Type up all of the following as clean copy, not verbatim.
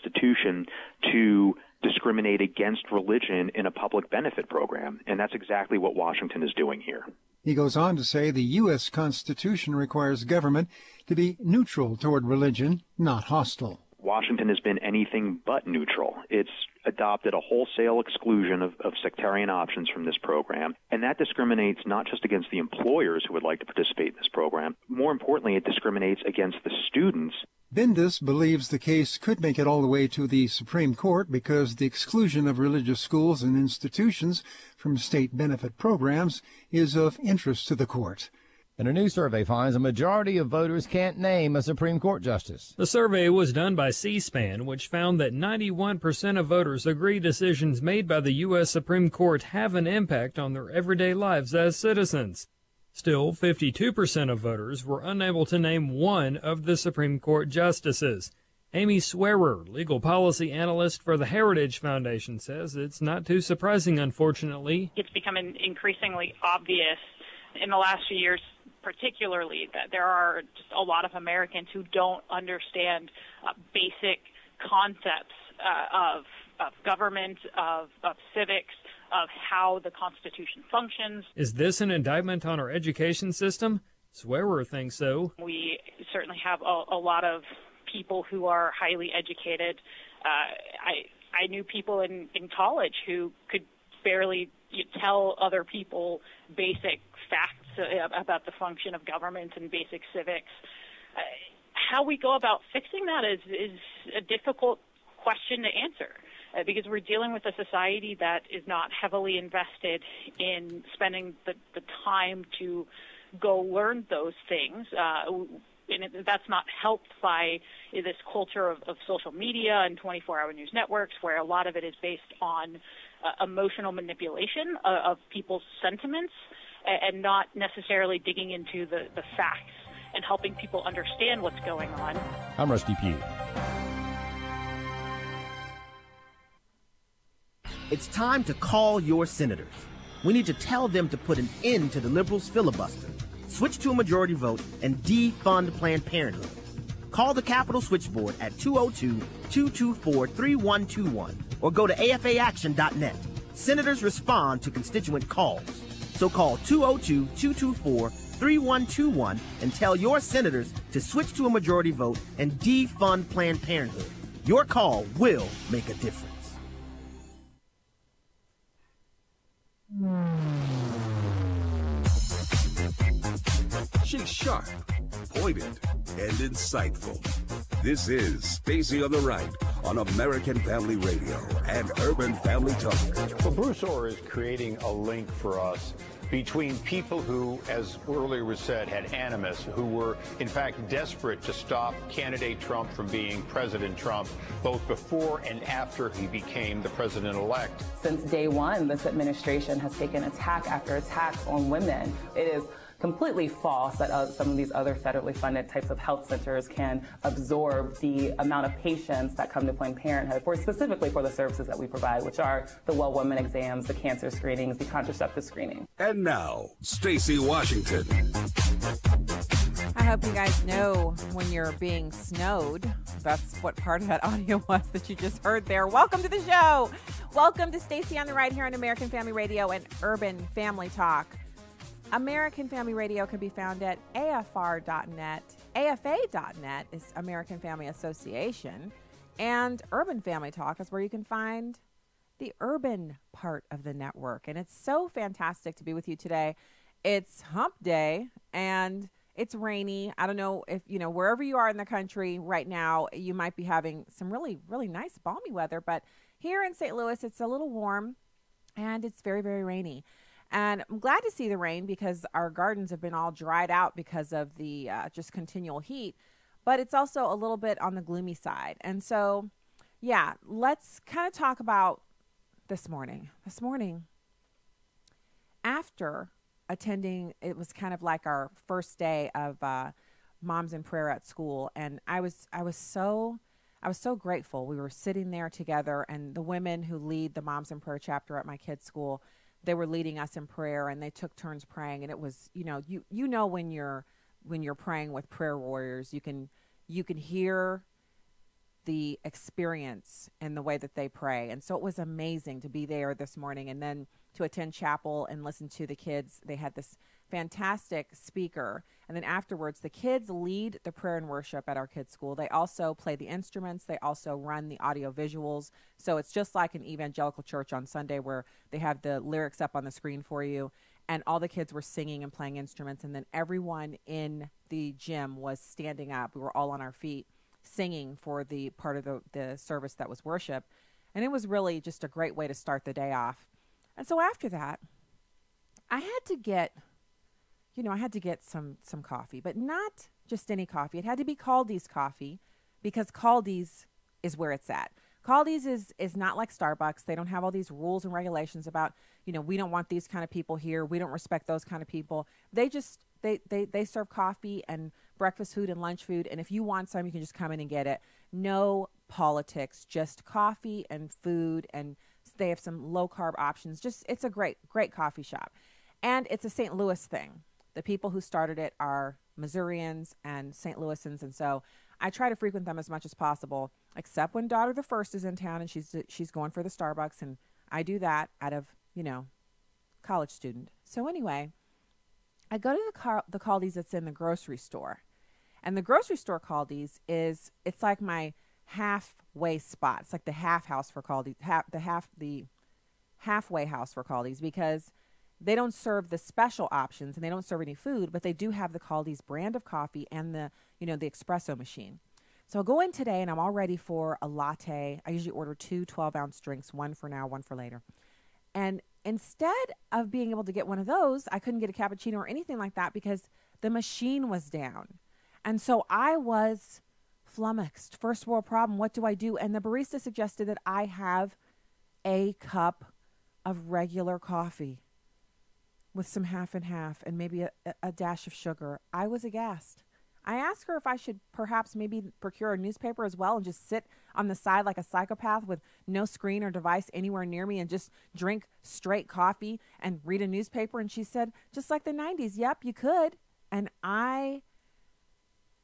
Constitution to discriminate against religion in a public benefit program. And that's exactly what Washington is doing here. He goes on to say the U.S. Constitution requires government to be neutral toward religion, not hostile. Washington has been anything but neutral. It's adopted a wholesale exclusion of sectarian options from this program, and that discriminates not just against the employers who would like to participate in this program. More importantly, it discriminates against the students. Bindus believes the case could make it all the way to the Supreme Court because the exclusion of religious schools and institutions from state benefit programs is of interest to the court. And a new survey finds a majority of voters can't name a Supreme Court justice. The survey was done by C-SPAN, which found that 91% of voters agree decisions made by the U.S. Supreme Court have an impact on their everyday lives as citizens. Still, 52% of voters were unable to name one of the Supreme Court justices. Amy Swearer, legal policy analyst for the Heritage Foundation, says it's not too surprising, unfortunately. It's becoming increasingly obvious in the last few years, particularly, that there are just a lot of Americans who don't understand basic concepts of government, of civics, of how the Constitution functions. Is this an indictment on our education system? Swearer thinks so. We certainly have a lot of people who are highly educated. I knew people in college who could barely tell other people basic facts about the function of government and basic civics. How we go about fixing that is a difficult question to answer because we're dealing with a society that is not heavily invested in spending the time to go learn those things. And that's not helped by this culture of social media and 24-hour news networks, where a lot of it is based on emotional manipulation of people's sentiments and not necessarily digging into the facts and helping people understand what's going on. I'm Rusty Pugh. It's time to call your senators. We need to tell them to put an end to the liberals' filibuster, switch to a majority vote, and defund Planned Parenthood. Call the Capitol Switchboard at 202-224-3121 or go to afaaction.net. Senators respond to constituent calls. So call 202-224-3121 and tell your senators to switch to a majority vote and defund Planned Parenthood. Your call will make a difference. She's sharp, pointed, and insightful. This is Stacy on the Right on American Family Radio and Urban Family Talk. Well, Bruce Orr is creating a link for us between people who, as earlier was said, had animus, who were, in fact, desperate to stop candidate Trump from being President Trump, both before and after he became the president-elect. Since day one, this administration has taken attack after attack on women. It is completely false that some of these other federally funded types of health centers can absorb the amount of patients that come to Planned Parenthood, specifically for the services that we provide, which are the well woman exams, the cancer screenings, the contraceptive screening. And now, Stacy Washington. I hope you guys know when you're being snowed. That's what part of that audio was that you just heard there. Welcome to the show. Welcome to Stacy on the Right here on American Family Radio and Urban Family Talk. American Family Radio can be found at AFR.net. AFA.net is American Family Association. And Urban Family Talk is where you can find the urban part of the network. And it's so fantastic to be with you today. It's hump day and it's rainy. I don't know if, wherever you are in the country right now, you might be having some really, really nice balmy weather. But here in St. Louis, it's a little warm and it's very, very rainy. And I'm glad to see the rain because our gardens have been all dried out because of the just continual heat. But it's also a little bit on the gloomy side. And so, yeah, let's kind of talk about this morning. This morning, after attending, it was kind of like our first day of Moms in Prayer at school. And I was so grateful. We were sitting there together, and the women who lead the Moms in Prayer chapter at my kids' school, they were leading us in prayer, and they took turns praying. And it was, when you're praying with prayer warriors, you can hear the experience and the way that they pray. And so it was amazing to be there this morning and then to attend chapel and listen to the kids. They had this fantastic speaker. And then afterwards, the kids lead the prayer and worship at our kids' school. They also play the instruments. They also run the audio visuals. So it's just like an evangelical church on Sunday where they have the lyrics up on the screen for you. And all the kids were singing and playing instruments. And then everyone in the gym was standing up. We were all on our feet singing for the part of the service that was worship. And it was really just a great way to start the day off. And so after that, I had to get some coffee, but not just any coffee. It had to be Caldi's coffee because Caldi's is where it's at. Caldi's is not like Starbucks. They don't have all these rules and regulations about, we don't want these kind of people here. We don't respect those kind of people. They just, they serve coffee and breakfast food and lunch food. And if you want some, you can just come in and get it. No politics, just coffee and food. And they have some low carb options. It's a great, great coffee shop. And it's a St. Louis thing. The people who started it are Missourians and St. Louisans. And so I try to frequent them as much as possible, except when daughter the first is in town and she's going for the Starbucks. And I do that out of, college student. So anyway, I go to the Caldi's that's in the grocery store. And the grocery store Caldi's it's like my halfway spot. It's like the half house for Caldi's, the halfway house for Caldi's, because they don't serve the special options and they don't serve any food, but they do have the Caldi's brand of coffee and the espresso machine. So I'll go in today and I'm all ready for a latte. I usually order 2 12-ounce drinks, one for now, one for later. And instead of being able to get one of those, I couldn't get a cappuccino or anything like that because the machine was down. And so I was flummoxed. First world problem. What do I do? And the barista suggested that I have a cup of regular coffee with some half and half and maybe a dash of sugar. I was aghast. I asked her if I should perhaps maybe procure a newspaper as well and just sit on the side like a psychopath with no screen or device anywhere near me and just drink straight coffee and read a newspaper. And she said, just like the 90s, yep, you could. And I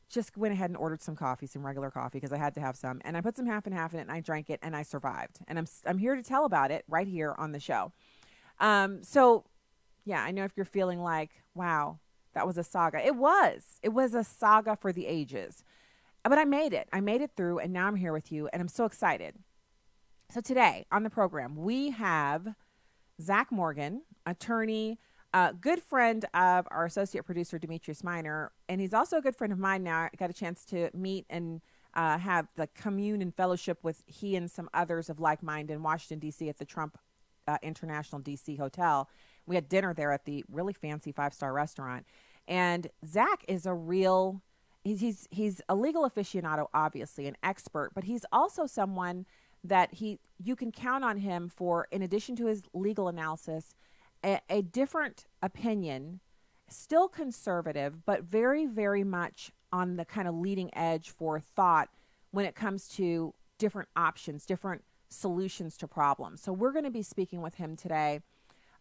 just went ahead and ordered some coffee, some regular coffee, because I had to have some. And I put some half and half in it and I drank it and I survived. And I'm here to tell about it right here on the show. So yeah, I know if you're feeling like, wow, that was a saga. It was a saga for the ages, but I made it through, and now I'm here with you, and I'm so excited. So today on the program, we have Zach Morgan, attorney, good friend of our associate producer, Demetrius Minor, and he's also a good friend of mine now. I got a chance to meet and have the commune and fellowship with he and some others of like mind in Washington, D.C. at the Trump International D.C. Hotel. We had dinner there at the really fancy 5-star restaurant. And Zach is he's a legal aficionado, obviously, an expert, but he's also someone that you can count on him for, in addition to his legal analysis, a different opinion, still conservative, but very, very much on the kind of leading edge for thought when it comes to different options, different solutions to problems. So we're going to be speaking with him today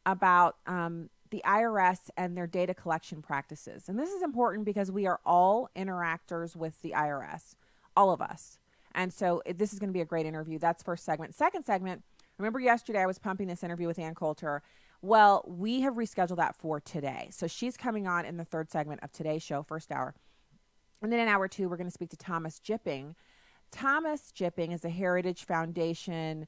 about the IRS and their data collection practices. And this is important because we are all interactors with the IRS, all of us. And so this is going to be a great interview. That's first segment. Second segment, remember yesterday I was pumping this interview with Ann Coulter. Well, we have rescheduled that for today. So she's coming on in the third segment of today's show, first hour. And then in hour 2, we're going to speak to Thomas Jipping. Thomas Jipping is a Heritage Foundation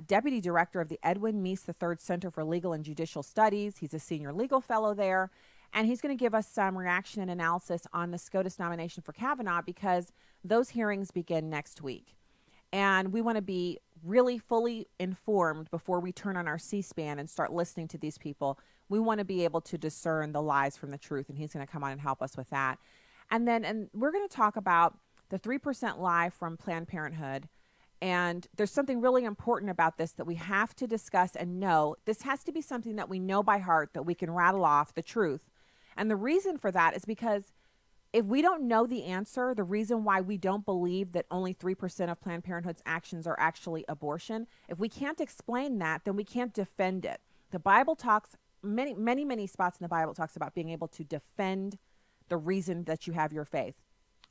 Deputy Director of the Edwin Meese III Center for Legal and Judicial Studies. He's a senior legal fellow there, and he's going to give us some reaction and analysis on the SCOTUS nomination for Kavanaugh because those hearings begin next week. And we want to be really fully informed before we turn on our C-SPAN and start listening to these people. We want to be able to discern the lies from the truth, and he's going to come on and help us with that. And we're going to talk about the 3% lie from Planned Parenthood. And there's something really important about this that we have to discuss and know. This has to be something that we know by heart, that we can rattle off the truth. And the reason for that is because if we don't know the answer, the reason why we don't believe that only 3% of Planned Parenthood's actions are actually abortion, if we can't explain that, then we can't defend it. The Bible talks, many spots in the Bible talks about being able to defend the reason that you have your faith.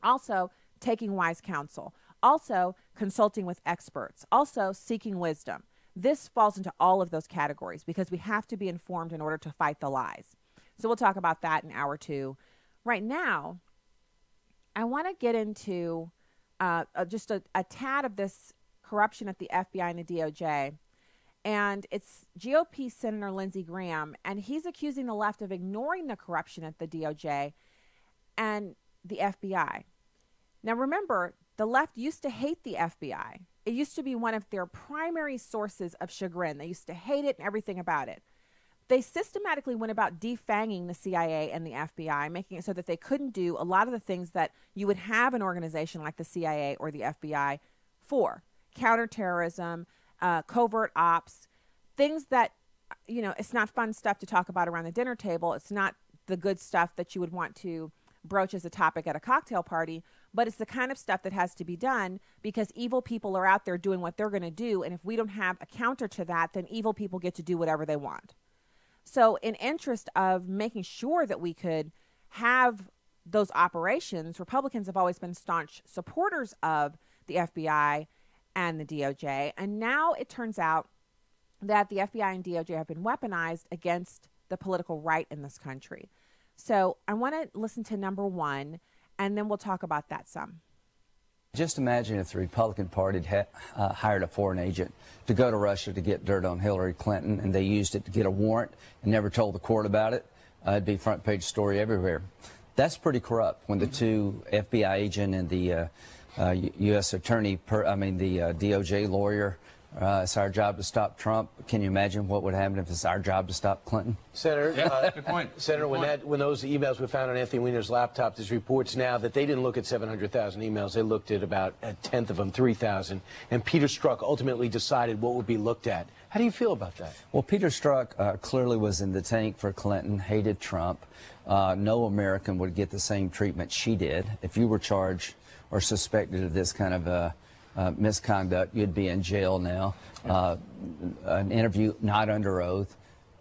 Also, taking wise counsel. Also, consulting with experts. Also, seeking wisdom. This falls into all of those categories because we have to be informed in order to fight the lies. So we'll talk about that in hour 2. Right now, I want to get into just a tad of this corruption at the FBI and the DOJ. And it's GOP Senator Lindsey Graham, and he's accusing the left of ignoring the corruption at the DOJ and the FBI. Now, remember, the left used to hate the FBI. It used to be one of their primary sources of chagrin. They used to hate it and everything about it. They systematically went about defanging the CIA and the FBI, making it so that they couldn't do a lot of the things that you would have an organization like the CIA or the FBI for. Counterterrorism, covert ops, things that, it's not fun stuff to talk about around the dinner table. It's not the good stuff that you would want to broach as a topic at a cocktail party, but it's the kind of stuff that has to be done because evil people are out there doing what they're going to do. And if we don't have a counter to that, then evil people get to do whatever they want. So in interest of making sure that we could have those operations, Republicans have always been staunch supporters of the FBI and the DOJ. And now it turns out that the FBI and DOJ have been weaponized against the political right in this country. So I want to listen to number 1, and then we'll talk about that some. Just imagine if the Republican Party had hired a foreign agent to go to Russia to get dirt on Hillary Clinton, and they used it to get a warrant and never told the court about it. It'd be front page story everywhere. That's pretty corrupt when the two FBI agent and the U.S. attorney, the DOJ lawyer, it's our job to stop Trump. Can you imagine what would happen if it's our job to stop Clinton? Senator, good point. Senator, when those emails were found on Anthony Weiner's laptop, there's reports now that they didn't look at 700,000 emails. They looked at about a tenth of them, 3,000. And Peter Strzok ultimately decided what would be looked at. How do you feel about that? Well, Peter Strzok clearly was in the tank for Clinton, hated Trump. No American would get the same treatment she did. If you were charged or suspected of this kind of misconduct, you'd be in jail now. An interview not under oath,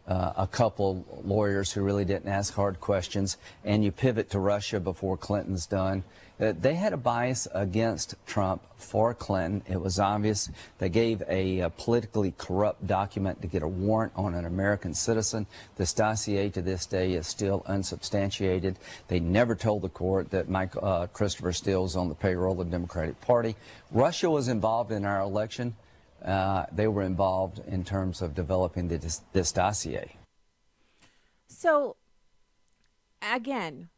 a couple lawyers who really didn't ask hard questions, and you pivot to Russia before Clinton's done. They had a bias against Trump for Clinton. It was obvious. They gave a politically corrupt document to get a warrant on an American citizen. This dossier to this day is still unsubstantiated. They never told the court that Christopher Steele was on the payroll of the Democratic Party. Russia was involved in our election. They were involved in terms of developing this dossier. So, again,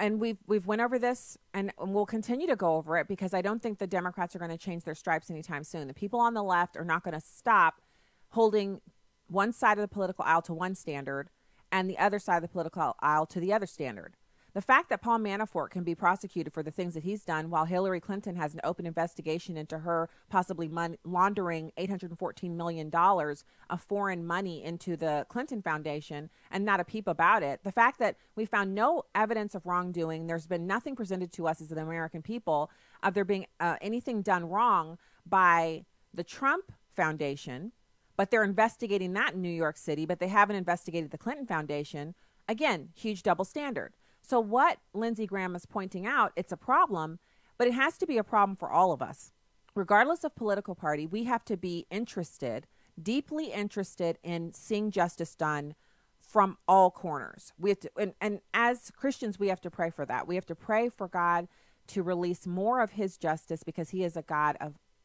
and we've went over this, and we'll continue to go over it because I don't think the Democrats are going to change their stripes anytime soon. The people on the left are not going to stop holding one side of the political aisle to one standard and the other side of the political aisle to the other standard. The fact that Paul Manafort can be prosecuted for the things that he's done while Hillary Clinton has an open investigation into her possibly laundering $814 million of foreign money into the Clinton Foundation and not a peep about it. The fact that we found no evidence of wrongdoing, there's been nothing presented to us as the American people of there being anything done wrong by the Trump Foundation, but they're investigating that in New York City, but they haven't investigated the Clinton Foundation. Again, huge double standard. So what Lindsey Graham is pointing out, it's a problem, but it has to be a problem for all of us. Regardless of political party, we have to be interested, deeply interested in seeing justice done from all corners. We have to, and as Christians, we have to pray for that. We have to pray for God to release more of his justice because he is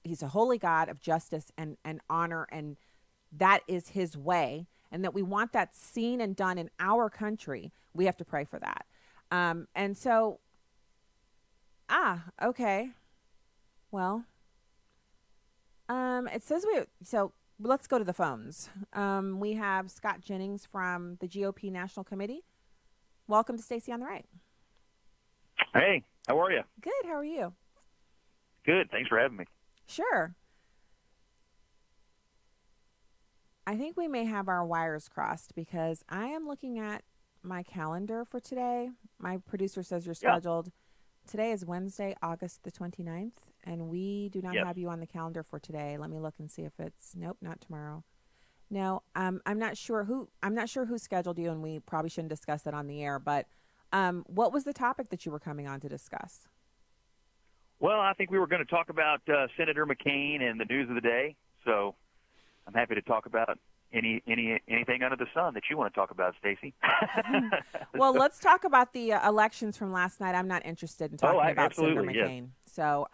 he's a holy God of justice and honor, and that is his way. And that we want that seen and done in our country. We have to pray for that. And so, okay. Well, it says so let's go to the phones. We have Scott Jennings from the GOP National Committee. Welcome to Stacey on the Right. Hey, how are you? Good. How are you? Good. Thanks for having me. Sure. I think we may have our wires crossed because I am looking at my calendar for today. My producer says you're scheduled. Yeah. Today is Wednesday, August the 29th, and we do not have you on the calendar for today. Let me look and see if it's nope, not tomorrow. No, I'm not sure who scheduled you, and we probably shouldn't discuss that on the air, but what was the topic that you were coming on to discuss? Well, I think we were going to talk about Senator McCain and the news of the day, so I'm happy to talk about anything under the sun that you want to talk about, Stacey. Well, let's talk about the elections from last night. I'm not interested in talking about Senator McCain. Yes. So,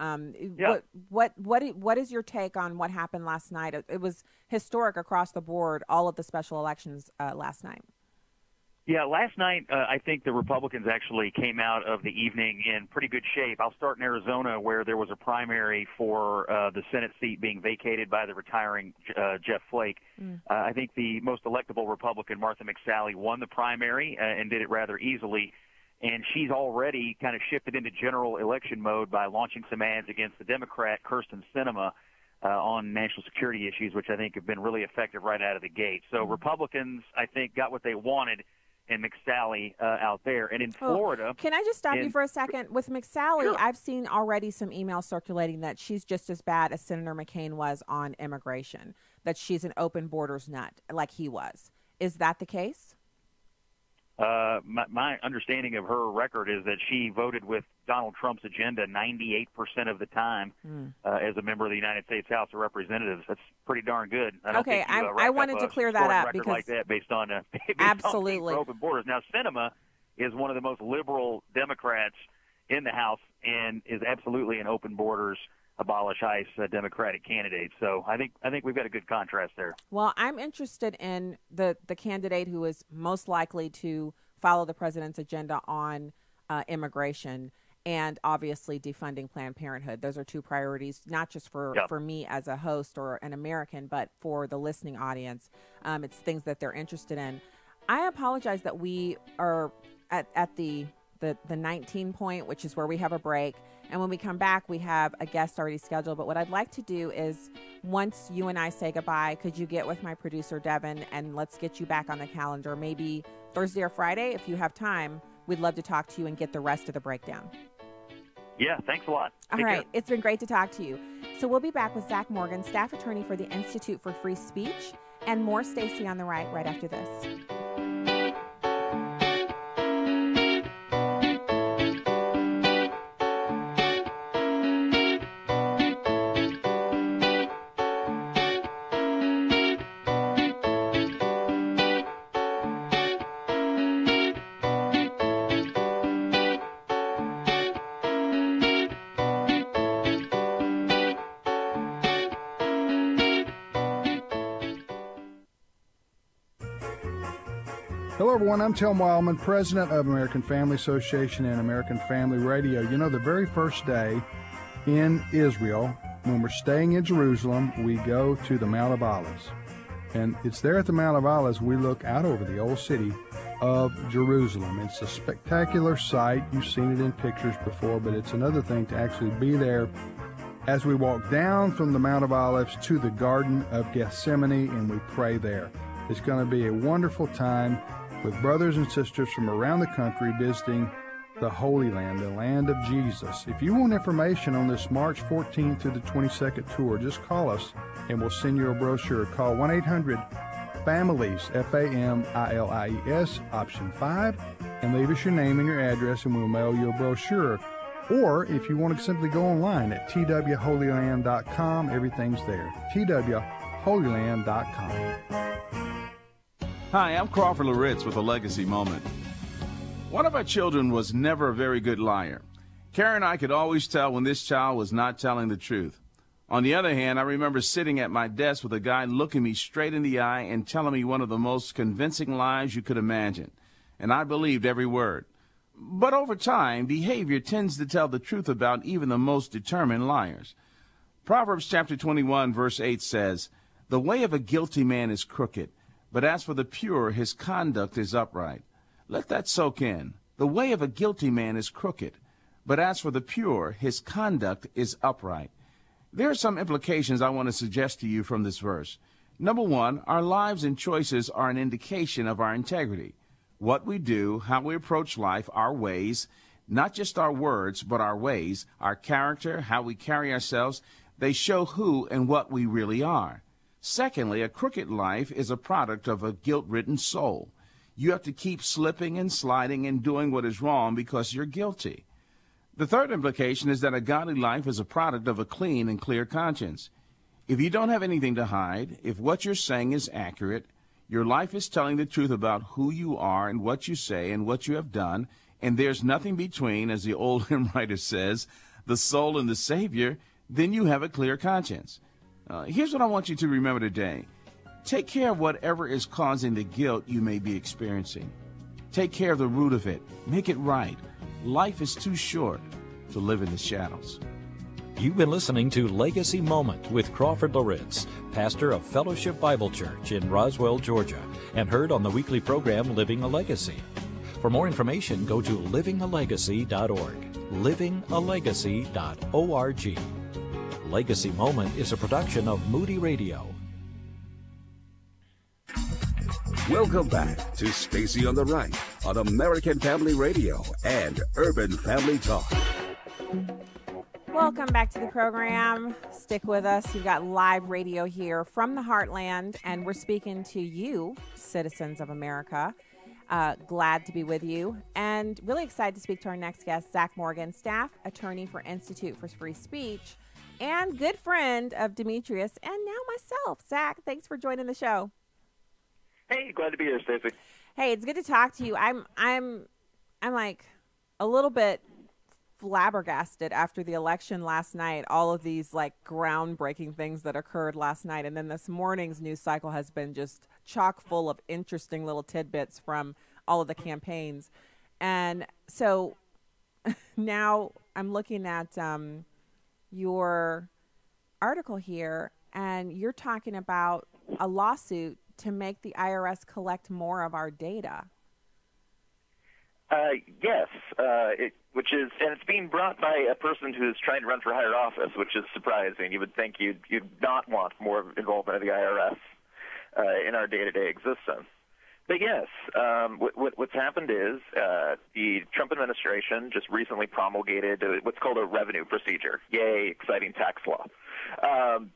what is your take on what happened last night? It was historic across the board, all of the special elections last night. Yeah, last night I think the Republicans actually came out of the evening in pretty good shape. I'll start in Arizona, where there was a primary for the Senate seat being vacated by the retiring Jeff Flake. I think the most electable Republican, Martha McSally, won the primary and did it rather easily. And she's already kind of shifted into general election mode by launching some ads against the Democrat, Kirsten Sinema, on national security issues, which I think have been really effective right out of the gate. So Republicans, I think, got what they wanted in McSally out there. And in Florida... Can I just stop you for a second? With McSally, Sure. I've seen already some emails circulating that she's just as bad as Senator McCain was on immigration, that she's an open borders nut like he was. Is that the case? My understanding of her record is that she voted with Donald Trump's agenda 98% of the time as a member of the United States House of Representatives. That's pretty darn good. I wanted to clear that up because because like that based on absolutely on open borders. Now, Sinema is one of the most liberal Democrats in the House and is absolutely an open borders, abolish ICE Democratic candidate. So I think we've got a good contrast there. Well, I'm interested in the candidate who is most likely to follow the president's agenda on immigration and obviously defunding Planned Parenthood. Those are two priorities, not just for me as a host or an American, but for the listening audience. It's things that they're interested in. I apologize that we are at the 19 point, which is where we have a break. And when we come back, we have a guest already scheduled. But what I'd like to do is, once you and I say goodbye, could you get with my producer, Devin, and let's get you back on the calendar, maybe Thursday or Friday, if you have time. We'd love to talk to you and get the rest of the breakdown. Yeah, thanks a lot. All right. It's been great to talk to you. So we'll be back with Zach Morgan, staff attorney for the Institute for Free Speech, and more Stacey on the Right after this. Hello, everyone. I'm Tim Wildman, president of American Family Association and American Family Radio. You know, the very first day in Israel, when we're staying in Jerusalem, we go to the Mount of Olives. And it's there at the Mount of Olives we look out over the old city of Jerusalem. It's a spectacular sight. You've seen it in pictures before, but it's another thing to actually be there as we walk down from the Mount of Olives to the Garden of Gethsemane, and we pray there. It's going to be a wonderful time with brothers and sisters from around the country visiting the Holy Land, the land of Jesus. If you want information on this March 14th to the 22nd tour, just call us and we'll send you a brochure. Call 1-800-FAMILIES, F-A-M-I-L-I-E-S, option 5, and leave us your name and your address and we'll mail you a brochure. Or if you want to simply go online at twholyland.com, everything's there. twholyland.com. Hi, I'm Crawford Loritz with a legacy moment. One of our children was never a very good liar. Karen and I could always tell when this child was not telling the truth. On the other hand, I remember sitting at my desk with a guy looking me straight in the eye and telling me one of the most convincing lies you could imagine. And I believed every word. But over time, behavior tends to tell the truth about even the most determined liars. Proverbs chapter 21, verse 8 says, "The way of a guilty man is crooked, but as for the pure, his conduct is upright." Let that soak in. The way of a guilty man is crooked, but as for the pure, his conduct is upright. There are some implications I want to suggest to you from this verse. Number one, our lives and choices are an indication of our integrity. What we do, how we approach life, our ways, not just our words, but our ways, our character, how we carry ourselves, they show who and what we really are. Secondly, a crooked life is a product of a guilt-ridden soul. You have to keep slipping and sliding and doing what is wrong because you're guilty. The third implication is that a godly life is a product of a clean and clear conscience. If you don't have anything to hide, if what you're saying is accurate, your life is telling the truth about who you are and what you say and what you have done, and there's nothing between, as the old hymn writer says, the soul and the Savior, then you have a clear conscience. Here's what I want you to remember today. Take care of whatever is causing the guilt you may be experiencing. Take care of the root of it. Make it right. Life is too short to live in the shadows. You've been listening to Legacy Moment with Crawford Loritz, pastor of Fellowship Bible Church in Roswell, Georgia, and heard on the weekly program Living a Legacy. For more information, go to livingalegacy.org, livingalegacy.org. Legacy Moment is a production of Moody Radio. Welcome back to Stacy on the Right on American Family Radio and Urban Family Talk. Welcome back to the program. Stick with us. You've got live radio here from the Heartland, and we're speaking to you, citizens of America. Glad to be with you, and really excited to speak to our next guest, Zach Morgan, staff attorney for Institute for Free Speech, and good friend of Demetrius, and now myself. Zach, thanks for joining the show. Hey, glad to be here, Stacey. Hey, it's good to talk to you. I'm like a little bit flabbergasted after the election last night, all of these like groundbreaking things that occurred last night. And then this morning's news cycle has been just chock full of interesting little tidbits from all of the campaigns. And so now I'm looking at your article here, and you're talking about a lawsuit to make the IRS collect more of our data. Yes, and it's being brought by a person who's trying to run for higher office, which is surprising. You would think you'd not want more involvement of the IRS in our day-to-day existence. But yes, what's happened is the Trump administration just recently promulgated what's called a revenue procedure. Yay, exciting tax law.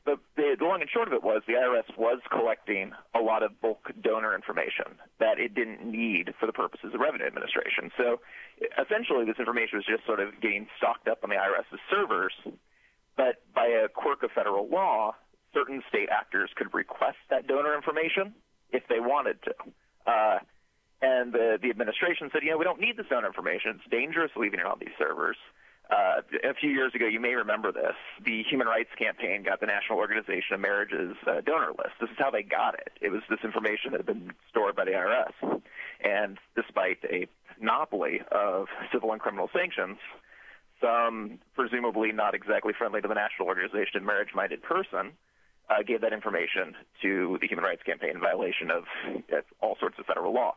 But the long and short of it was the IRS was collecting a lot of bulk donor information that it didn't need for the purposes of revenue administration. So essentially this information was just sort of getting stocked up on the IRS's servers, but by a quirk of federal law, certain state actors could request that donor information if they wanted to. And the administration said, we don't need this donor information. It's dangerous leaving it on these servers. A few years ago, you may remember this, the Human Rights Campaign got the National Organization of Marriage's donor list. This is how they got it. It was this information that had been stored by the IRS. And despite a monopoly of civil and criminal sanctions, some presumably not exactly friendly to the National Organization of Marriage-minded person gave that information to the Human Rights Campaign in violation of all sorts of federal law.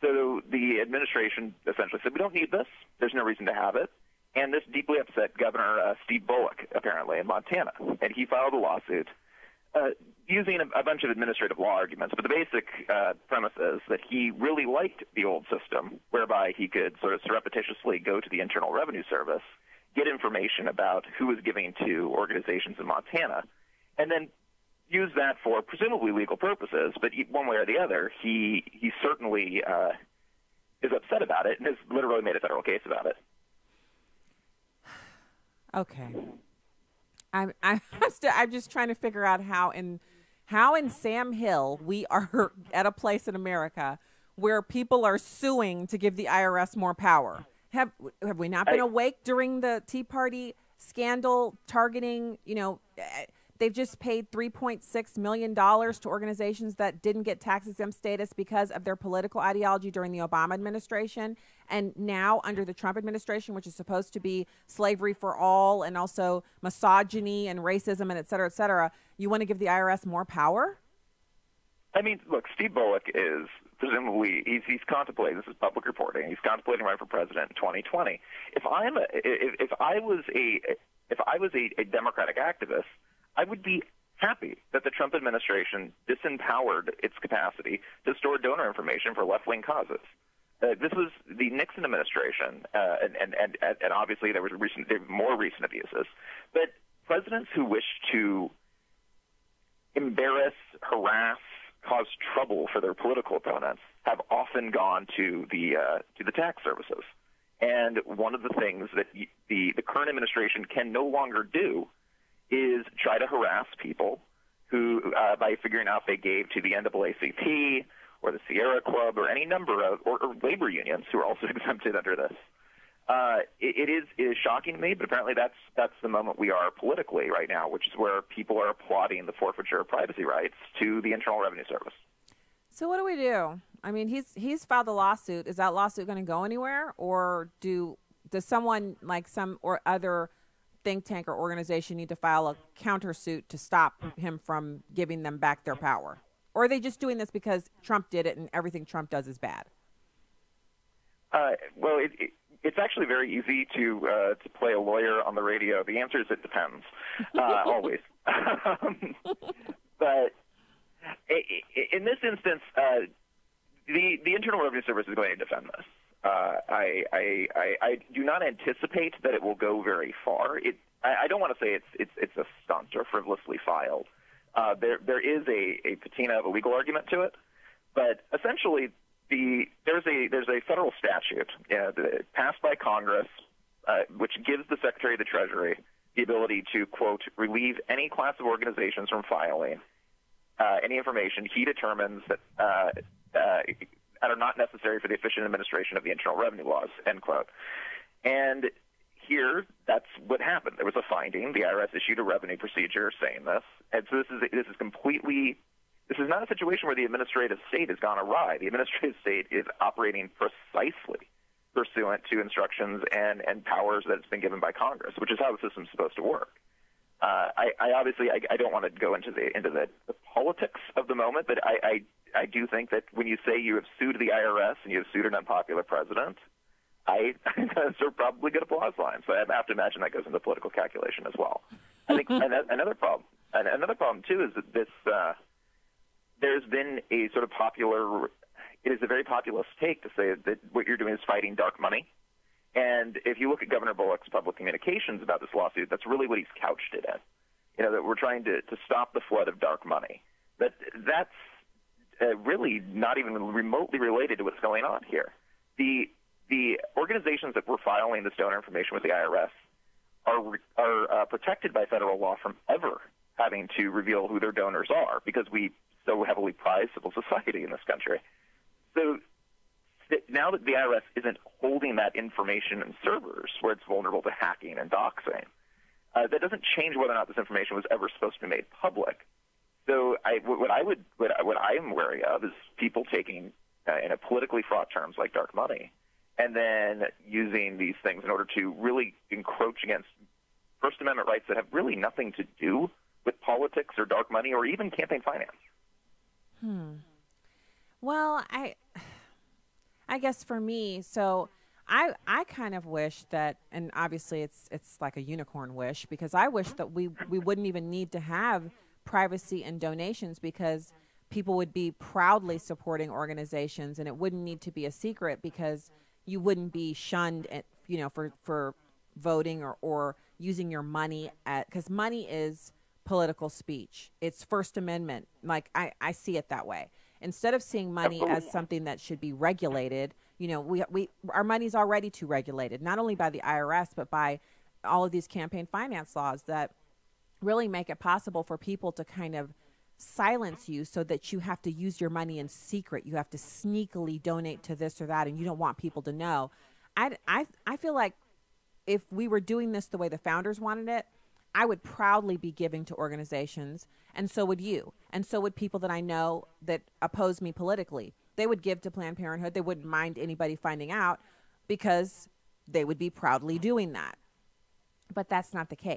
So the administration essentially said, we don't need this. There's no reason to have it. And this deeply upset Governor Steve Bullock, apparently, in Montana. And he filed a lawsuit using a bunch of administrative law arguments. But the basic premise is that he really liked the old system, whereby he could sort of surreptitiously go to the Internal Revenue Service, get information about who was giving to organizations in Montana, and then use that for presumably legal purposes, but one way or the other, he certainly is upset about it and has literally made a federal case about it. Okay, I'm just trying to figure out how in Sam Hill we are at a place in America where people are suing to give the IRS more power. Have we not been awake during the Tea Party scandal targeting, they've just paid $3.6 million to organizations that didn't get tax-exempt status because of their political ideology during the Obama administration. And now under the Trump administration, which is supposed to be slavery for all and also misogyny and racism and et cetera, you want to give the IRS more power? I mean, look, Steve Bullock is presumably, he's contemplating, this is public reporting, he's contemplating running for president in 2020. If I was a Democratic activist, I would be happy that the Trump administration disempowered its capacity to store donor information for left-wing causes. This was the Nixon administration, and obviously there were more recent abuses. But presidents who wish to embarrass, harass, cause trouble for their political opponents have often gone to the tax services. And one of the things that the current administration can no longer do is try to harass people who, by figuring out they gave to the NAACP or the Sierra Club or any number of, or labor unions who are also exempted under this. It is shocking to me, but apparently that's the moment we are politically right now, which is where people are applauding the forfeiture of privacy rights to the Internal Revenue Service. So what do we do? I mean, he's filed a lawsuit. Is that lawsuit going to go anywhere, or does someone like some or other think tank or organization need to file a countersuit to stop him from giving them back their power? Or are they just doing this because Trump did it and everything Trump does is bad? Well, it's actually very easy to play a lawyer on the radio. The answer is it depends, always. But in this instance, the Internal Revenue Service is going to defend this. I do not anticipate that it will go very far. I don't want to say it's a stunt or frivolously filed. There is a patina of a legal argument to it, but essentially there's a federal statute passed by Congress which gives the Secretary of the Treasury the ability to, quote, relieve any class of organizations from filing any information he determines that are not necessary for the efficient administration of the Internal Revenue laws, end quote. And here, that's what happened. There was a finding. The IRS issued a revenue procedure saying this. And so this is not a situation where the administrative state has gone awry. The administrative state is operating precisely pursuant to instructions and powers that it's been given by Congress, which is how the system's supposed to work. I obviously don't want to go into the politics of the moment, but I do think that when you say you have sued the IRS and you have sued an unpopular president, those are probably good applause lines. So I have to imagine that goes into political calculation as well. I think another problem too is that this there's been a sort of it is a very populist take to say that what you're doing is fighting dark money. And if you look at Governor Bullock's public communications about this lawsuit, that's really what he's couched it in. That we're trying to stop the flood of dark money. But that's really not even remotely related to what's going on here. The organizations that were filing this donor information with the IRS are protected by federal law from ever having to reveal who their donors are because we so heavily prize civil society in this country. So now that the IRS isn't holding that information in servers where it's vulnerable to hacking and doxing, that doesn't change whether or not this information was ever supposed to be made public. So what I am wary of is people taking, in a politically fraught terms like dark money, and then using these things in order to really encroach against First Amendment rights that have really nothing to do with politics or dark money or even campaign finance. Well, I guess for me, so I kind of wish that, and obviously it's like a unicorn wish, because I wish that we wouldn't even need to have privacy and donations, because people would be proudly supporting organizations and it wouldn't need to be a secret, because you wouldn't be shunned at, for voting or using your money because money is political speech. It's First Amendment. Like I see it that way. Instead of seeing money as something that should be regulated, our money's already too regulated, not only by the IRS, but by all of these campaign finance laws that really make it possible for people to kind of silence you so that you have to use your money in secret. You have to sneakily donate to this or that, and you don't want people to know. I feel like if we were doing this the way the founders wanted it, I would proudly be giving to organizations, and so would you, and so would people that I know that oppose me politically. They would give to Planned Parenthood. They wouldn't mind anybody finding out because they would be proudly doing that. But that's not the case.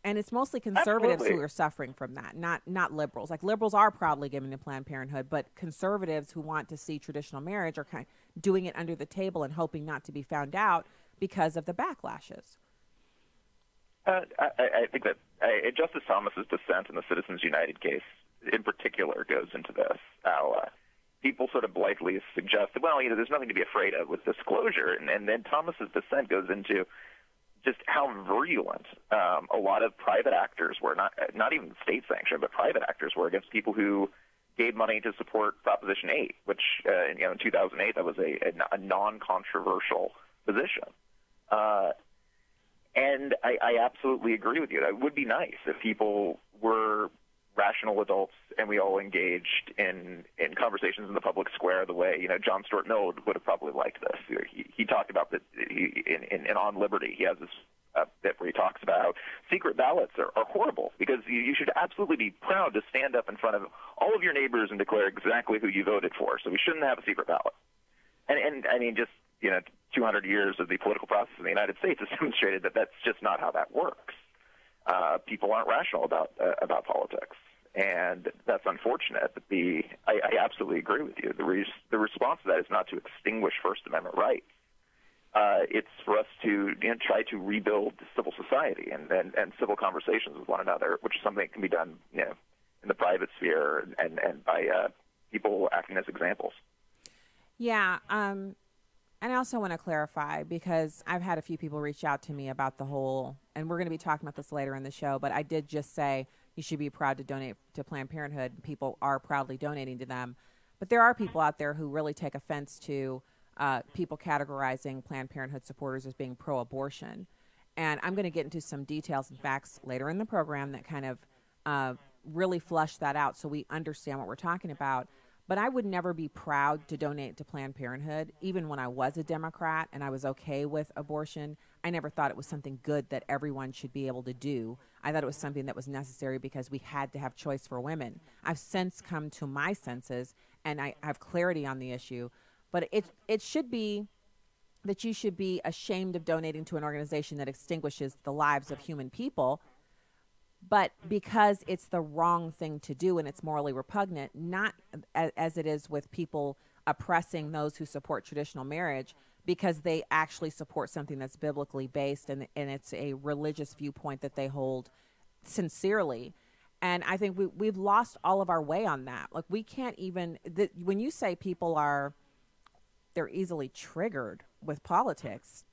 And it's mostly conservatives who are suffering from that, not liberals. Like liberals are proudly giving to Planned Parenthood, but conservatives who want to see traditional marriage are kind of doing it under the table and hoping not to be found out because of the backlashes. I think that Justice Thomas's dissent in the Citizens United case in particular goes into this. How people sort of blithely suggest that, well, there's nothing to be afraid of with disclosure. And then Thomas's dissent goes into just how virulent a lot of private actors were, not even state sanctioned, but private actors were against people who gave money to support Proposition 8, which, in 2008, that was a non-controversial position. And I absolutely agree with you. It would be nice if people were rational adults and we all engaged in conversations in the public square the way, John Stuart Mill would have probably liked this. He talked about that in On Liberty. He has this bit where he talks about how secret ballots are horrible because you should absolutely be proud to stand up in front of all of your neighbors and declare exactly who you voted for. So we shouldn't have a secret ballot. And I mean, just 200 years of the political process in the United States has demonstrated that that's just not how that works. People aren't rational about politics, and that's unfortunate. But I absolutely agree with you. The response to that is not to extinguish First Amendment rights. It's for us to try to rebuild civil society and civil conversations with one another, which is something that can be done in the private sphere and by people acting as examples. Yeah, and I also want to clarify because I've had a few people reach out to me about the whole, and we're going to be talking about this later in the show, but I did just say you should be proud to donate to Planned Parenthood. People are proudly donating to them. But there are people out there who really take offense to people categorizing Planned Parenthood supporters as being pro-abortion. And I'm going to get into some details and facts later in the program that kind of really flush that out so we understand what we're talking about. But I would never be proud to donate to Planned Parenthood. Even when I was a Democrat and I was okay with abortion, I never thought it was something good that everyone should be able to do. I thought it was something that was necessary because we had to have choice for women. I've since come to my senses and I have clarity on the issue. But it should be that you should be ashamed of donating to an organization that extinguishes the lives of human people. But because it's the wrong thing to do and it's morally repugnant, not as it is with people oppressing those who support traditional marriage because they actually support something that's biblically based and it's a religious viewpoint that they hold sincerely. And I think we've lost all of our way on that. Like we can't even, when you say people they're easily triggered with politics,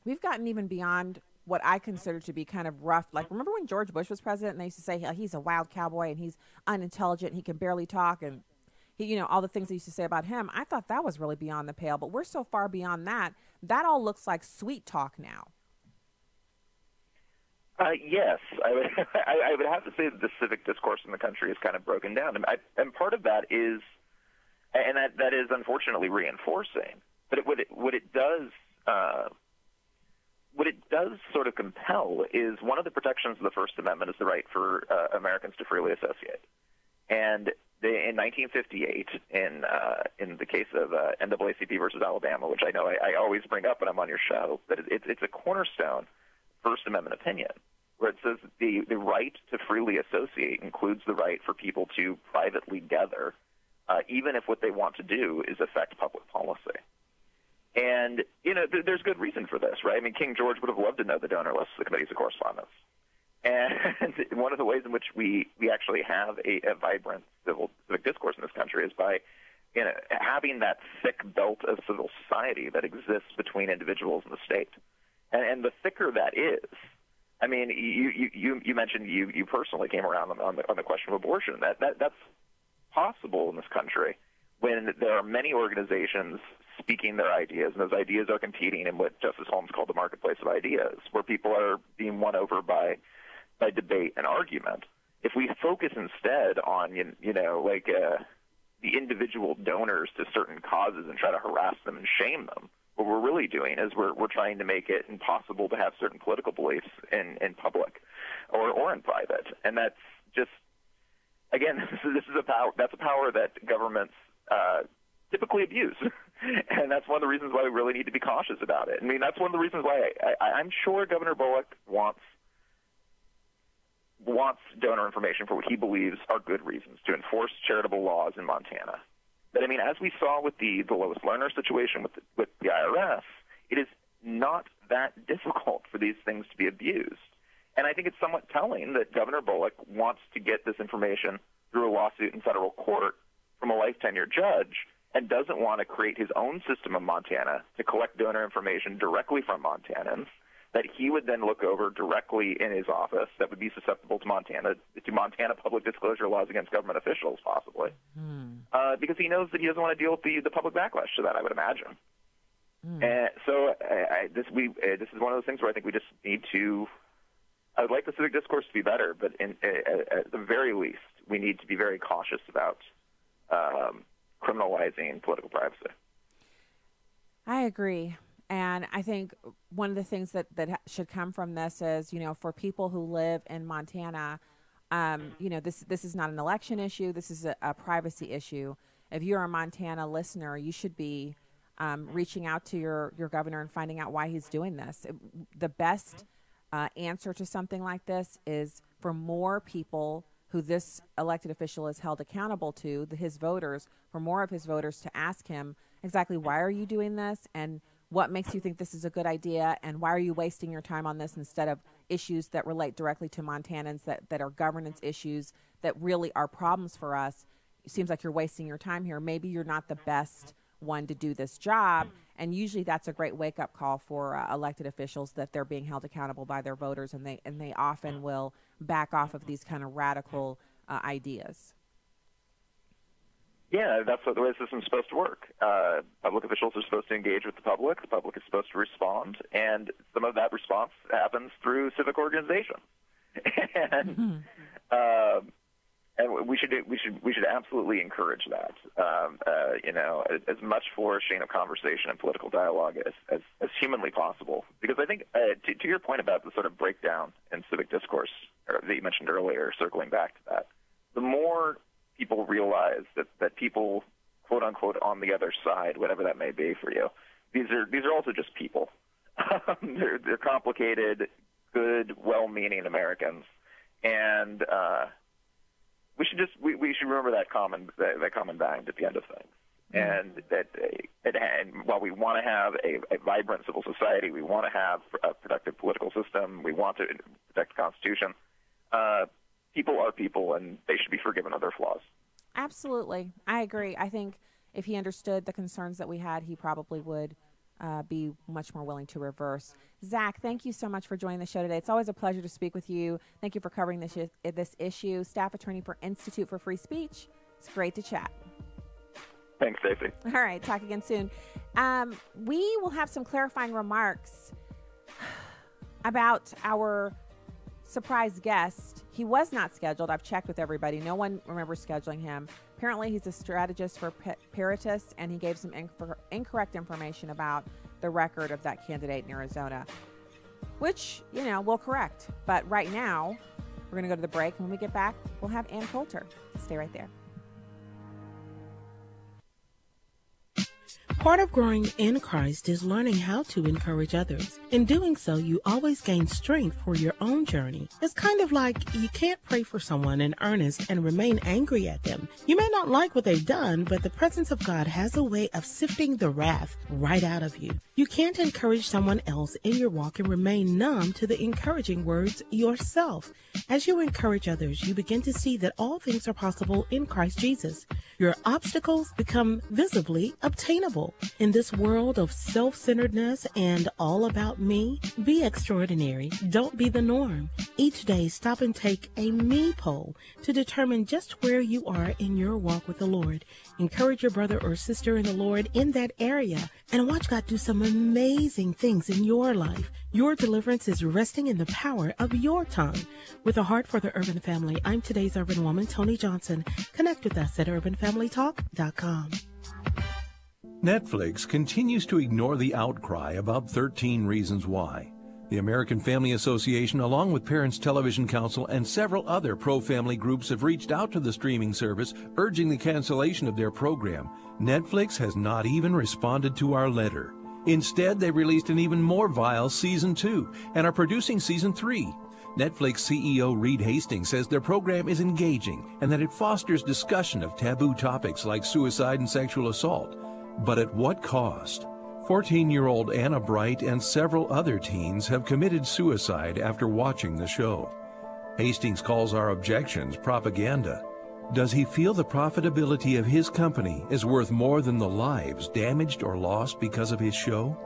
we've gotten even beyond what I consider to be kind of rough. Like, remember when George Bush was president and they used to say he's a wild cowboy and he's unintelligent and he can barely talk and he, all the things they used to say about him. I thought that was really beyond the pale, but we're so far beyond that. That all looks like sweet talk now. Yes, I would have to say that the civic discourse in the country is kind of broken down, and part of that is, and that is unfortunately reinforcing. But what it does sort of compel is one of the protections of the First Amendment is the right for Americans to freely associate. And in 1958, in the case of NAACP versus Alabama, which I know I always bring up when I'm on your show, but it's a cornerstone First Amendment opinion, where it says the right to freely associate includes the right for people to privately gather, even if what they want to do is affect public policy. And, there's good reason for this, right? I mean, King George would have loved to know the donor lists of the committees of correspondence. And one of the ways in which we actually have a vibrant civic discourse in this country is by having that thick belt of civil society that exists between individuals and the state. And the thicker that is, I mean, you mentioned you personally came around on the question of abortion. That's possible in this country when there are many organizations speaking their ideas, and those ideas are competing in what Justice Holmes called the marketplace of ideas, where people are being won over by debate and argument. If we focus instead on, the individual donors to certain causes and try to harass them and shame them, what we're really doing is we're trying to make it impossible to have certain political beliefs in public or in private. And that's just, again, that's a power that governments typically abuse. And that's one of the reasons why we really need to be cautious about it. I mean, that's one of the reasons why I'm sure Governor Bullock wants donor information for what he believes are good reasons, to enforce charitable laws in Montana. But, I mean, as we saw with the Lois Lerner situation with the IRS, it is not that difficult for these things to be abused. And I think it's somewhat telling that Governor Bullock wants to get this information through a lawsuit in federal court from a life tenure judge and doesn't want to create his own system in Montana to collect donor information directly from Montanans that he would then look over directly in his office that would be susceptible to Montana public disclosure laws against government officials, possibly, because he knows that he doesn't want to deal with the public backlash to that, I would imagine. And so this is one of those things where I think we just need to. I would like the civic discourse to be better, but at the very least, we need to be very cautious about criminalizing political privacy. I agree. And I think one of the things that should come from this is, for people who live in Montana, this is not an election issue. This is a privacy issue. If you're a Montana listener, you should be reaching out to your governor and finding out why he's doing this. The best answer to something like this is for more people who this elected official is held accountable to, his voters, for more of his voters to ask him exactly why are you doing this and what makes you think this is a good idea and why are you wasting your time on this instead of issues that relate directly to Montanans that are governance issues that really are problems for us. It seems like you're wasting your time here. Maybe you're not the best one to do this job. And usually that's a great wake-up call for elected officials that they're being held accountable by their voters, and they often will back off of these kind of radical ideas. Yeah, that's the way the system's supposed to work. Public officials are supposed to engage with the public. The public is supposed to respond, and some of that response happens through civic organization. And we should absolutely encourage that. As much flourishing of conversation and political dialogue as humanly possible. Because I think, to your point about the sort of breakdown in civic discourse that you mentioned earlier, circling back to that, the more people realize that people, quote unquote, on the other side, whatever that may be for you, these are also just people. They're complicated, good, well-meaning Americans, and we should remember that common bind at the end of things. And and while we want to have a vibrant civil society, we want to have a productive political system, we want to protect the Constitution, people are people, and they should be forgiven of their flaws. Absolutely. I agree. I think if he understood the concerns that we had, he probably would be much more willing to reverse. Zach, thank you so much for joining the show today. It's always a pleasure to speak with you. Thank you for covering this issue. Staff attorney for Institute for Free Speech. It's great to chat. Thanks, Stacey. All right, talk again soon. We will have some clarifying remarks about our surprise guest. He was not scheduled. I've checked with everybody. No one remembers scheduling him. Apparently, he's a strategist for Peritus, and he gave some incorrect information about the record of that candidate in Arizona, which, we'll correct. But right now, we're going to go to the break. When we get back, we'll have Ann Coulter. Stay right there. Part of growing in Christ is learning how to encourage others. In doing so, you always gain strength for your own journey. It's kind of like you can't pray for someone in earnest and remain angry at them. You may not like what they've done, but the presence of God has a way of sifting the wrath right out of you. You can't encourage someone else in your walk and remain numb to the encouraging words yourself. As you encourage others, you begin to see that all things are possible in Christ Jesus. Your obstacles become visibly obtainable. In this world of self-centeredness and all about me, be extraordinary. Don't be the norm. Each day, stop and take a me poll to determine just where you are in your walk with the Lord. Encourage your brother or sister in the Lord in that area and watch God do some amazing things in your life. Your deliverance is resting in the power of your tongue. With a heart for the urban family, I'm today's urban woman, Tony Johnson. Connect with us at urbanfamilytalk.com. Netflix continues to ignore the outcry about 13 Reasons Why. The American Family Association, along with Parents Television Council and several other pro-family groups, have reached out to the streaming service urging the cancellation of their program. Netflix has not even responded to our letter. Instead, they released an even more vile Season 2 and are producing Season 3. Netflix CEO Reed Hastings says their program is engaging and that it fosters discussion of taboo topics like suicide and sexual assault. But at what cost? 14-year-old Anna Bright and several other teens have committed suicide after watching the show. Hastings calls our objections propaganda. Does he feel the profitability of his company is worth more than the lives damaged or lost because of his show?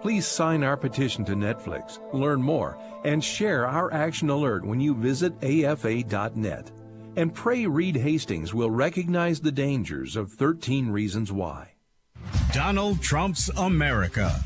Please sign our petition to Netflix, learn more, and share our action alert when you visit afa.net. And pray Reed Hastings will recognize the dangers of 13 Reasons Why. Donald Trump's America.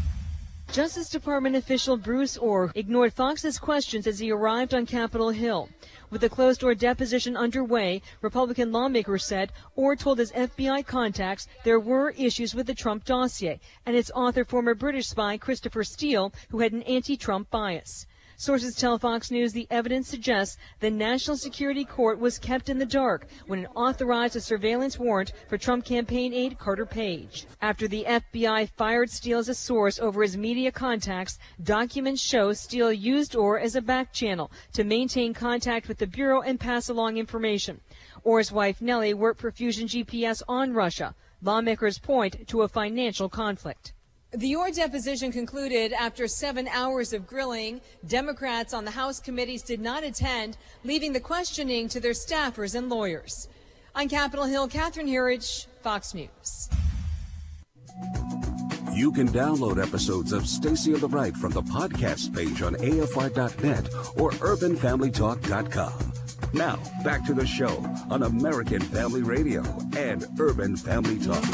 Justice Department official Bruce Orr ignored Fox's questions as he arrived on Capitol Hill. With the closed-door deposition underway, Republican lawmakers said Orr told his FBI contacts there were issues with the Trump dossier and its author, former British spy Christopher Steele, who had an anti-Trump bias. Sources tell Fox News the evidence suggests the National Security Court was kept in the dark when it authorized a surveillance warrant for Trump campaign aide Carter Page. After the FBI fired Steele as a source over his media contacts, documents show Steele used Orr as a back channel to maintain contact with the Bureau and pass along information. Orr's wife Nellie worked for Fusion GPS on Russia. Lawmakers point to a financial conflict. The Orr deposition concluded after 7 hours of grilling. Democrats on the House committees did not attend, leaving the questioning to their staffers and lawyers. On Capitol Hill, Catherine Herridge, Fox News. You can download episodes of Stacy on the Right from the podcast page on AFR.net or UrbanFamilyTalk.com. Now, back to the show on American Family Radio and Urban Family Talk.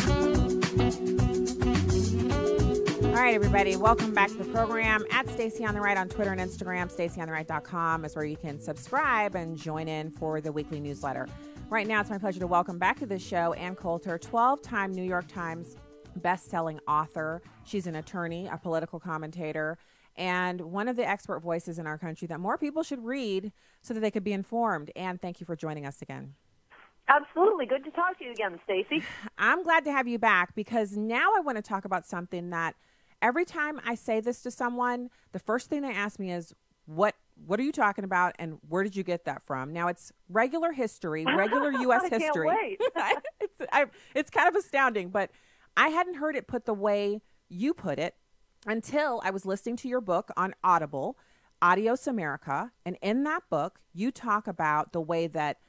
All right, everybody, welcome back to the program. At Stacy on the Right on Twitter and Instagram. StacyOnTheRight.com is where you can subscribe and join in for the weekly newsletter. Right now, it's my pleasure to welcome back to the show Ann Coulter, 12-time New York Times best-selling author. She's an attorney, a political commentator, and one of the expert voices in our country that more people should read so that they could be informed. Ann, thank you for joining us again. Absolutely. Good to talk to you again, Stacy. I'm glad to have you back because now I want to talk about something that every time I say this to someone, the first thing they ask me is, what are you talking about and where did you get that from? Now, it's regular history, regular U.S. history. I can't wait. It's kind of astounding, but I hadn't heard it put the way you put it until I was listening to your book on Audible, Adios America. And in that book, you talk about the way that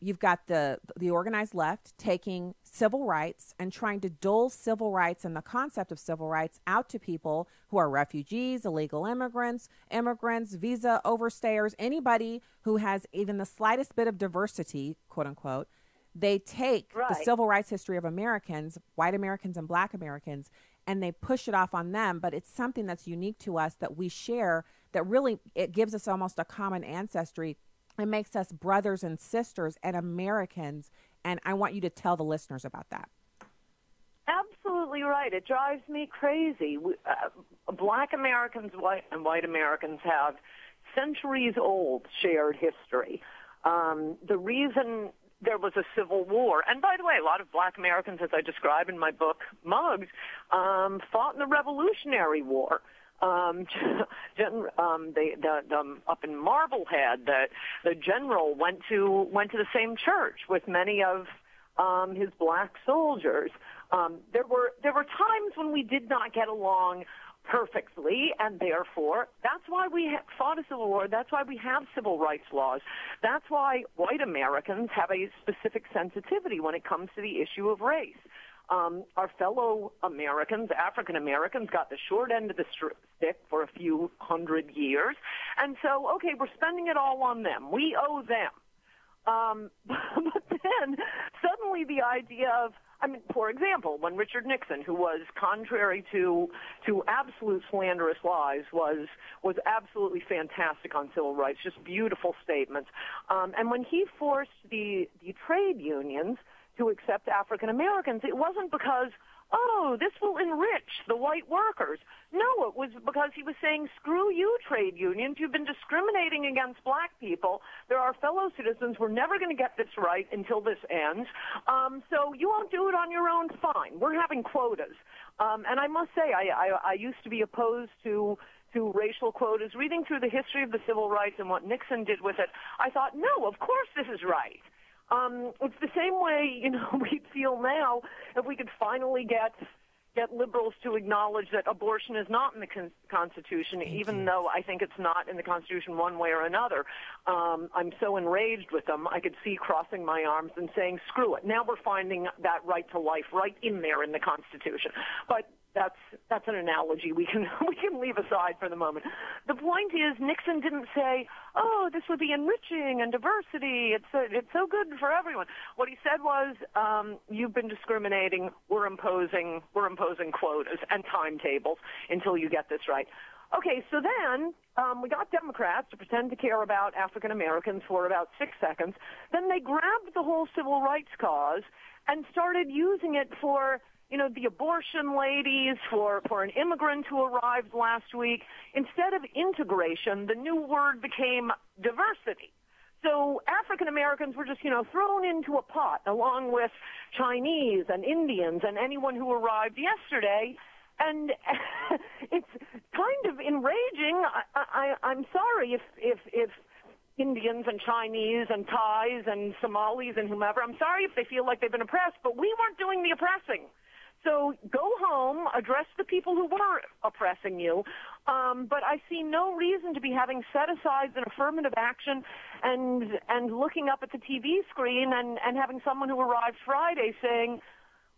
you've got the organized left taking civil rights and trying to dole civil rights and the concept of civil rights out to people who are refugees, illegal immigrants, visa overstayers, anybody who has even the slightest bit of diversity, quote unquote. They take the civil rights history of Americans, white Americans and black Americans, and they push it off on them. But it's something that's unique to us that we share, that really it gives us almost a common ancestry. It makes us brothers and sisters and Americans, and I want you to tell the listeners about that. Absolutely right. It drives me crazy. Black Americans and white Americans have centuries-old shared history. The reason there was a civil war, and by the way, a lot of black Americans, as I describe in my book, Muggs, fought in the Revolutionary War. Up in Marblehead, the general went to the same church with many of his black soldiers. There were times when we did not get along perfectly, and therefore that's why we fought a civil war. That's why we have civil rights laws. That's why white Americans have a specific sensitivity when it comes to the issue of race. Our fellow Americans, African Americans, got the short end of the stick for a few hundred years. And so, okay, we're spending it all on them. We owe them. But then suddenly the idea of, for example, when Richard Nixon, who was contrary to absolute slanderous lies, was absolutely fantastic on civil rights, just beautiful statements. And when he forced the trade unions to accept African Americans, it wasn't because, this will enrich the white workers. No, it was because he was saying, screw you, trade unions. You've been discriminating against black people. They're our fellow citizens. We're never going to get this right until this ends. So you won't do it on your own. Fine. We're having quotas. And I must say, I used to be opposed to racial quotas. Reading through the history of the civil rights and what Nixon did with it, I thought, no, of course this is right. It's the same way, we'd feel now if we could finally get liberals to acknowledge that abortion is not in the Constitution, even though I think it's not in the Constitution one way or another. I'm so enraged with them, I could see crossing my arms and saying, screw it. Now we're finding that right to life right in there in the Constitution. But that's an analogy we can leave aside for the moment. The point is, Nixon didn't say, "Oh, this would be enriching and diversity. It's so good for everyone." What he said was, "You've been discriminating. We're imposing quotas and timetables until you get this right." Okay, so then we got Democrats to pretend to care about African Americans for about 6 seconds. Then they grabbed the whole civil rights cause and started using it for, the abortion ladies, for an immigrant who arrived last week. Instead of integration, the new word became diversity. So African Americans were just, thrown into a pot along with Chinese and Indians and anyone who arrived yesterday. And it's kind of enraging. I'm sorry if Indians and Chinese and Thais and Somalis and whomever, I'm sorry if they feel like they've been oppressed, but we weren't doing the oppressing. So go home, address the people who were oppressing you. But I see no reason to be having set-asides and affirmative action and looking up at the TV screen and having someone who arrived Friday saying,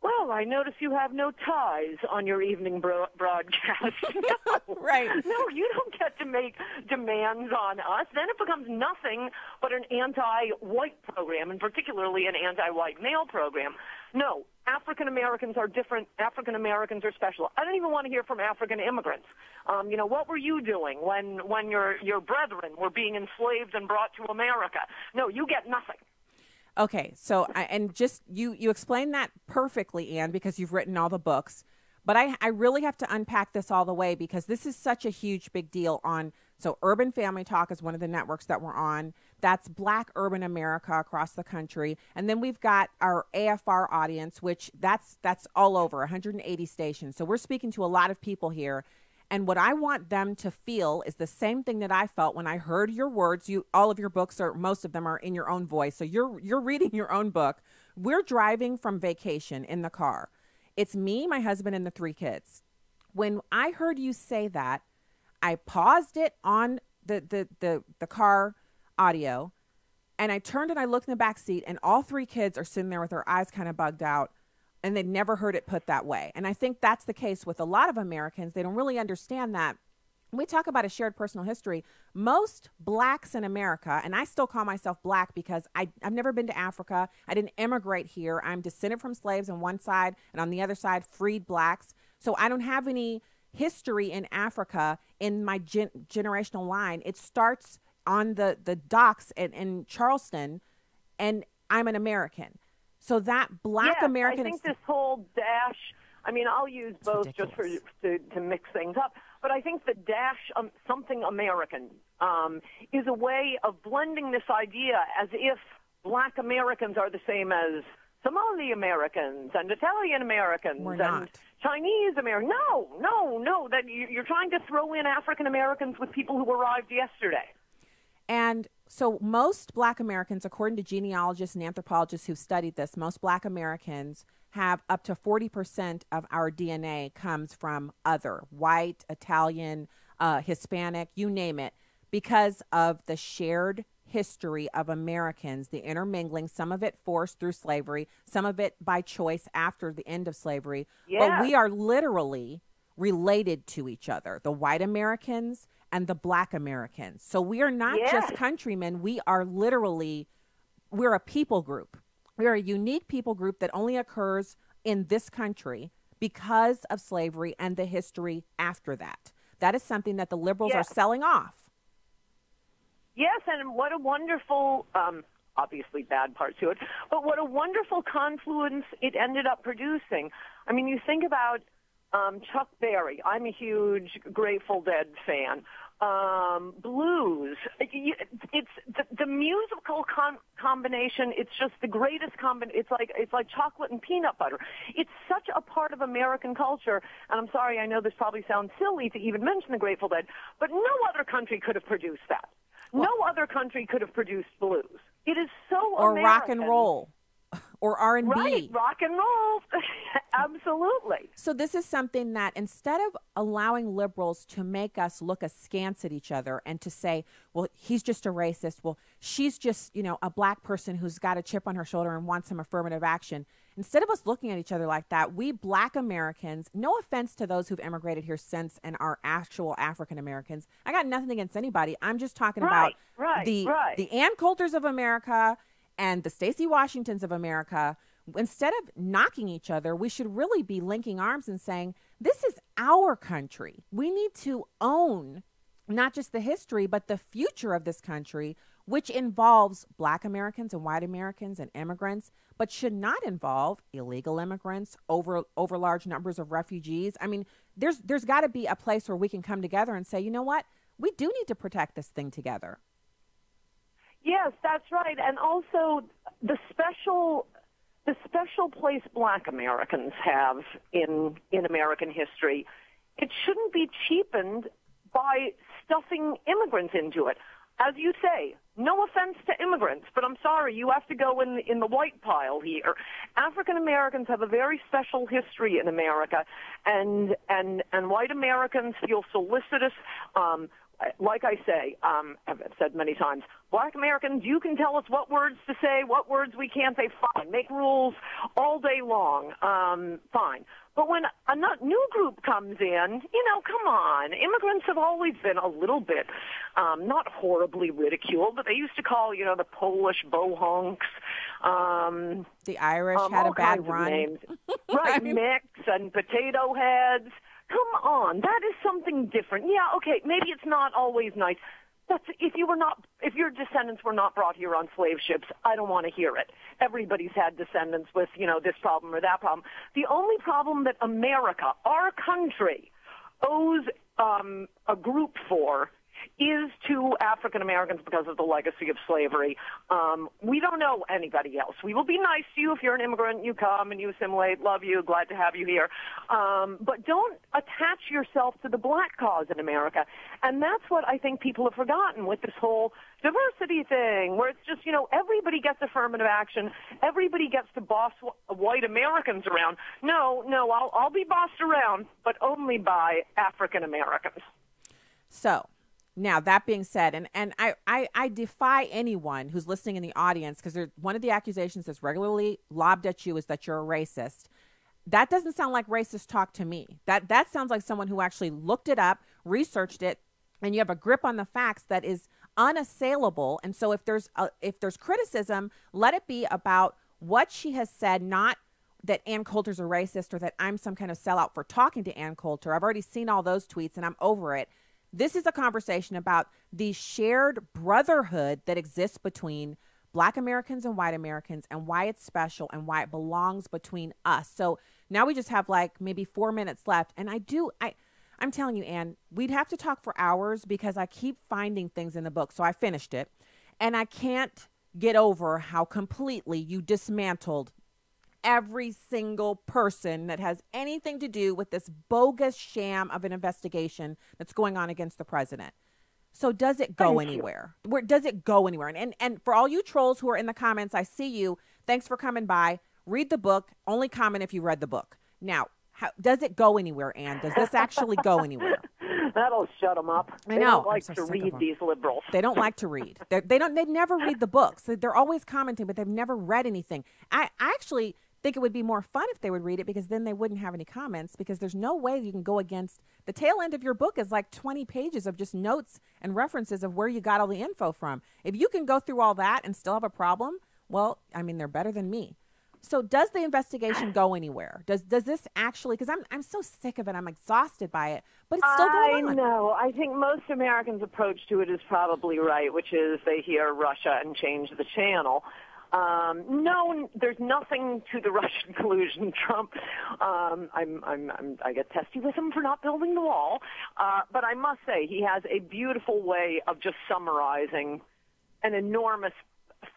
"Well, I notice you have no ties on your evening broadcast." No. Right. No, you don't get to make demands on us. Then it becomes nothing but an anti-white program, and particularly an anti-white male program. No, African Americans are different. African Americans are special. I don't even want to hear from African immigrants. What were you doing when your brethren were being enslaved and brought to America? No, you get nothing. Okay, so you explained that perfectly, Ann, because you've written all the books. But I really have to unpack this all the way because this is such a huge, big deal so Urban Family Talk is one of the networks that we're on. That's Black Urban America across the country. And then we've got our AFR audience, which that's all over, 180 stations. So we're speaking to a lot of people here. And what I want them to feel is the same thing that I felt when I heard your words. All of your books, or most of them, are in your own voice. So you're reading your own book. We're driving from vacation in the car. It's me, my husband, and the 3 kids. When I heard you say that, I paused it on the car audio, and I turned and I looked in the back seat, and all 3 kids are sitting there with their eyes kind of bugged out. And they'd never heard it put that way. And I think that's the case with a lot of Americans. They don't really understand that. When we talk about a shared personal history, most blacks in America, and I still call myself black because I've never been to Africa. I didn't immigrate here. I'm descended from slaves on one side, and on the other side, freed blacks. So I don't have any history in Africa in my generational line. It starts on the docks in Charleston, and I'm an American. So that Black American... I think this whole dash, I'll use both just to mix things up, but I think the dash something American is a way of blending this idea as if Black Americans are the same as Somali Americans and Italian Americans and Chinese Americans. No, that you're trying to throw in African Americans with people who arrived yesterday. And so most Black Americans, according to genealogists and anthropologists who've studied this, most Black Americans have up to 40% of our DNA comes from other, white, Italian, Hispanic, you name it, because of the shared history of Americans, the intermingling, some of it forced through slavery, some of it by choice after the end of slavery. Yeah. But we are literally related to each other, the white Americans and the Black Americans. So we are not just countrymen. We are we're a people group. We are a unique people group that only occurs in this country because of slavery and the history after that. That is something that the liberals are selling off. Yes, and what a wonderful, obviously bad part to it, but what a wonderful confluence it ended up producing. You think about Chuck Berry. I'm a huge Grateful Dead fan. Blues. It's the musical combination. It's just the greatest combination. It's like chocolate and peanut butter. It's such a part of American culture. And I'm sorry, I know this probably sounds silly to even mention the Grateful Dead, but no other country could have produced that. No other country could have produced blues. It is so or American. rock and roll. or R&B. Right, rock and roll. Absolutely. So this is something that instead of allowing liberals to make us look askance at each other and to say, well, he's just a racist, well, she's just, a black person who's got a chip on her shoulder and wants some affirmative action. Instead of us looking at each other like that, we black Americans, no offense to those who've immigrated here since and are actual African Americans. I got nothing against anybody. I'm just talking about the Ann Coulters of America and the Stacey Washingtons of America. Instead of knocking each other, we should really be linking arms and saying, this is our country. We need to own not just the history, but the future of this country, which involves black Americans and white Americans and immigrants, but should not involve illegal immigrants, over large numbers of refugees. I mean, there's got to be a place where we can come together and say, you know what? We do need to protect this thing together. Yes, that's right. And also the special place black Americans have in American history, it shouldn't be cheapened by stuffing immigrants into it. As you say, no offense to immigrants, but I'm sorry, you have to go in the white pile here. African Americans have a very special history in America, and white Americans feel solicitous. Like I say, I've said many times, black Americans, you can tell us what words to say, what words we can't say, fine. Make rules all day long, fine. But when a new group comes in, come on. Immigrants have always been a little bit, not horribly ridiculed, but they used to call, the Polish bohunks. The Irish had a bad run. Names. Right, mix and potato heads. Come on, that is something different. Yeah, okay, maybe it's not always nice. If your descendants were not brought here on slave ships, I don't want to hear it. Everybody's had descendants with, this problem or that problem. The only problem that America, our country, owes a group for is to African Americans because of the legacy of slavery. We don't know anybody else. We will be nice to you if you're an immigrant, you come and you assimilate, love you, glad to have you here. But don't attach yourself to the black cause in America. And that's what I think people have forgotten with this whole diversity thing, where it's just, everybody gets affirmative action, everybody gets to boss white Americans around. No, I'll be bossed around, but only by African Americans. So, now, that being said, and I defy anyone who's listening in the audience, because one of the accusations that's regularly lobbed at you is that you're a racist. That doesn't sound like racist talk to me. That sounds like someone who actually looked it up, researched it, and you have a grip on the facts that is unassailable. And so if there's criticism, let it be about what she has said, not that Ann Coulter's a racist or that I'm some kind of sellout for talking to Ann Coulter. I've already seen all those tweets and I'm over it. This is a conversation about the shared brotherhood that exists between black Americans and white Americans and why it's special and why it belongs between us. So now we just have like maybe 4 minutes left. And I'm telling you, Ann, we'd have to talk for hours because I keep finding things in the book. So I finished it and I can't get over how completely you dismantled every single person that has anything to do with this bogus sham of an investigation that's going on against the president. So does it go anywhere? Where does it go anywhere? And for all you trolls who are in the comments, I see you. Thanks for coming by. Read the book. Only comment if you read the book. Now, does it go anywhere, Ann? Does this actually go anywhere? That'll shut them up. I know. They don't like to read, these liberals. They don't like to read. They never read the books. They're always commenting, but they've never read anything. I actually think it would be more fun if they would read it because then they wouldn't have any comments because there's no way you can go against the tail end of your book is like 20 pages of just notes and references of where you got all the info from. If you can go through all that and still have a problem, well, I mean, they're better than me. So does the investigation go anywhere? Does this actually, because I'm so sick of it, I'm exhausted by it, but it's still going on. I know. I think most Americans' approach to it is probably right, which is they hear Russia and change the channel. No, there's nothing to the Russian collusion. Trump, I get testy with him for not building the wall, but I must say he has a beautiful way of just summarizing an enormous,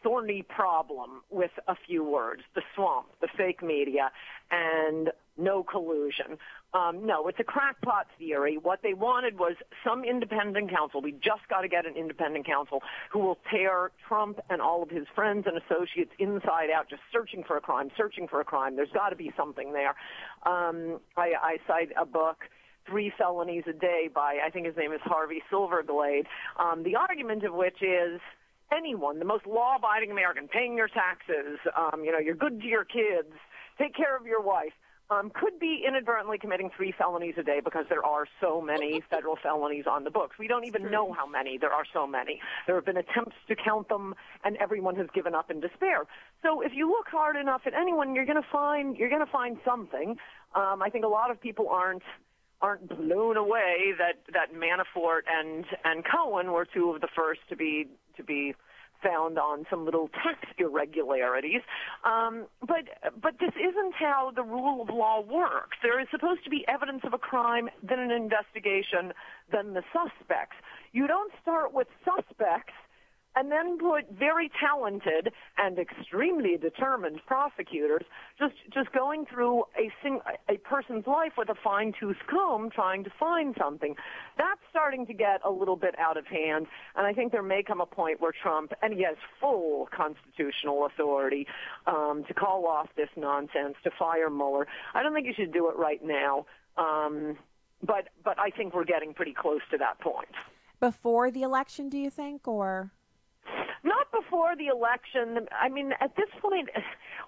thorny problem with a few words: the swamp, the fake media, and no collusion. No, it's a crackpot theory. What they wanted was some independent counsel. We just got to get an independent counsel who will tear Trump and all of his friends and associates inside out, just searching for a crime. There's got to be something there. I cite a book, 3 Felonies a Day, by, I think his name is Harvey Silverglade, the argument of which is anyone, the most law-abiding American, paying your taxes, you're good to your kids, take care of your wife, could be inadvertently committing 3 felonies a day because there are so many federal felonies on the books. We don't even know how many. There are so many. There have been attempts to count them, and everyone has given up in despair. So if you look hard enough at anyone, you're going to find something. I think a lot of people aren't blown away that Manafort and Cohen were 2 of the first to be found on some little tax irregularities. But this isn't how the rule of law works. There is supposed to be evidence of a crime, then an investigation, then the suspects. You don't start with suspects and then put very talented and extremely determined prosecutors just going through a person's life with a fine-tooth comb trying to find something. That's starting to get a little bit out of hand, and I think there may come a point where Trump, and he has full constitutional authority to call off this nonsense, to fire Mueller. I don't think you should do it right now, but I think we're getting pretty close to that point. Before the election, do you think, or? Not before the election. I mean, at this point,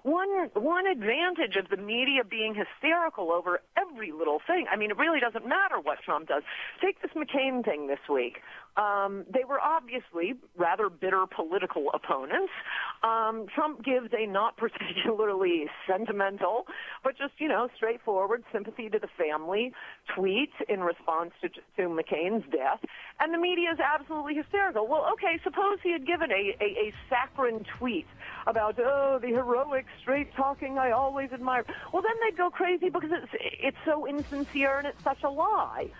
one advantage of the media being hysterical over every little thing. I mean, it really doesn't matter what Trump does. Take this McCain thing this week. They were obviously rather bitter political opponents. Trump gives a not particularly sentimental, but just, straightforward sympathy to the family tweet in response to McCain's death. And the media is absolutely hysterical. Well, okay, suppose he had given a saccharine tweet about, the heroic, straight-talking I always admire. Well, then they'd go crazy because it's so insincere and it's such a lie.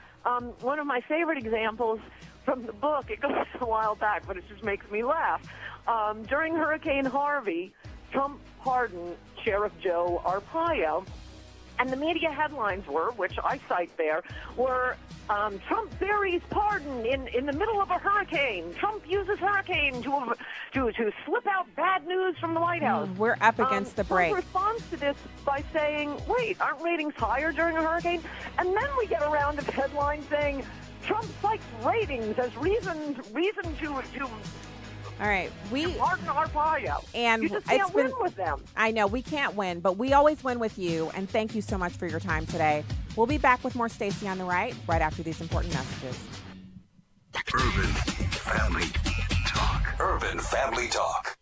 One of my favorite examples from the book, it goes a while back, but it just makes me laugh. During Hurricane Harvey, Trump pardoned Sheriff Joe Arpaio, and the media headlines were, which I cite there, were Trump buries pardon in the middle of a hurricane. Trump uses hurricane to slip out bad news from the White House. We're up against the break. Trump responds to this by saying, wait, aren't ratings higher during a hurricane? And then we get around to the headline saying, Trump cites ratings as reason to all right, pardon Arpaio. And you just can't win with them. I know we can't win, but we always win with you. And thank you so much for your time today. We'll be back with more Stacey on the Right after these important messages. Urban Family Talk. Urban Family Talk.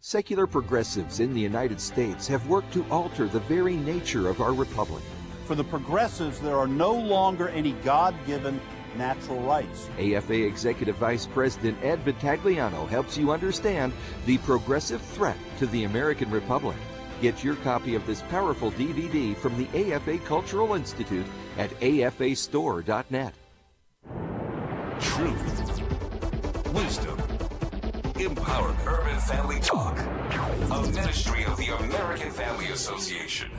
Secular progressives in the United States have worked to alter the very nature of our republic. For the progressives, there are no longer any God-given natural rights. AFA Executive Vice President Ed Vitagliano helps you understand the progressive threat to the American Republic. Get your copy of this powerful DVD from the AFA Cultural Institute at afastore.net. Truth, wisdom, empowerment. Urban Family Talk, a ministry of the American Family Association.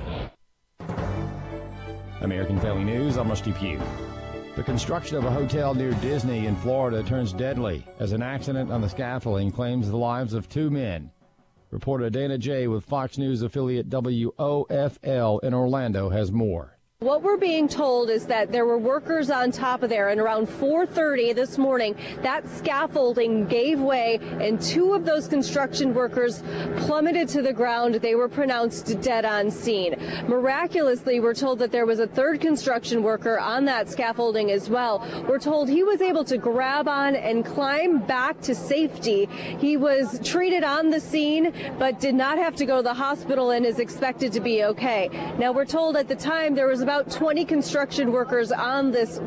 American Family News, I'm Rusty Pugh. The construction of a hotel near Disney in Florida turns deadly as an accident on the scaffolding claims the lives of 2 men. Reporter Dana J. with Fox News affiliate WOFL in Orlando has more. What we're being told is that there were workers on top of there, and around 4:30 this morning, that scaffolding gave way, and 2 of those construction workers plummeted to the ground. They were pronounced dead on scene. Miraculously, we're told that there was a 3rd construction worker on that scaffolding as well. We're told he was able to grab on and climb back to safety. He was treated on the scene, but did not have to go to the hospital and is expected to be okay. Now, we're told at the time there was about 20 construction workers on this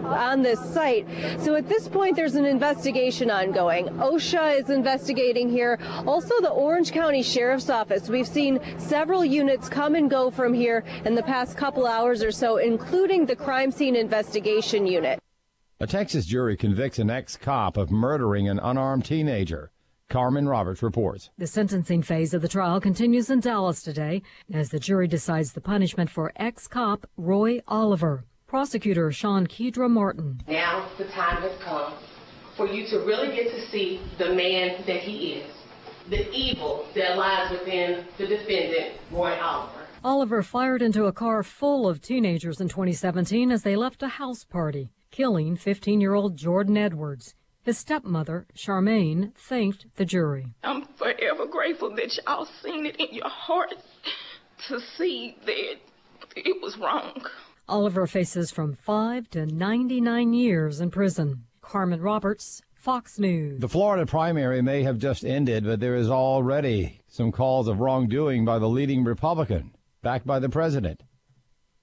site. So at this point, there's an investigation ongoing. OSHA is investigating here. Also, the Orange County Sheriff's Office. We've seen several units come and go from here in the past couple hours or so, including the crime scene investigation unit. A Texas jury convicts an ex-cop of murdering an unarmed teenager. Carmen Roberts reports. The sentencing phase of the trial continues in Dallas today as the jury decides the punishment for ex-cop Roy Oliver. Prosecutor Sean Kedra Martin. Now the time has come for you to really get to see the man that he is, the evil that lies within the defendant, Roy Oliver. Oliver fired into a car full of teenagers in 2017 as they left a house party, killing 15-year-old Jordan Edwards. His stepmother, Charmaine, thanked the jury. I'm forever grateful that y'all seen it in your heart to see that it was wrong. Oliver faces from 5 to 99 years in prison. Carmen Roberts, Fox News. The Florida primary may have just ended, but there is already some calls of wrongdoing by the leading Republican, backed by the president.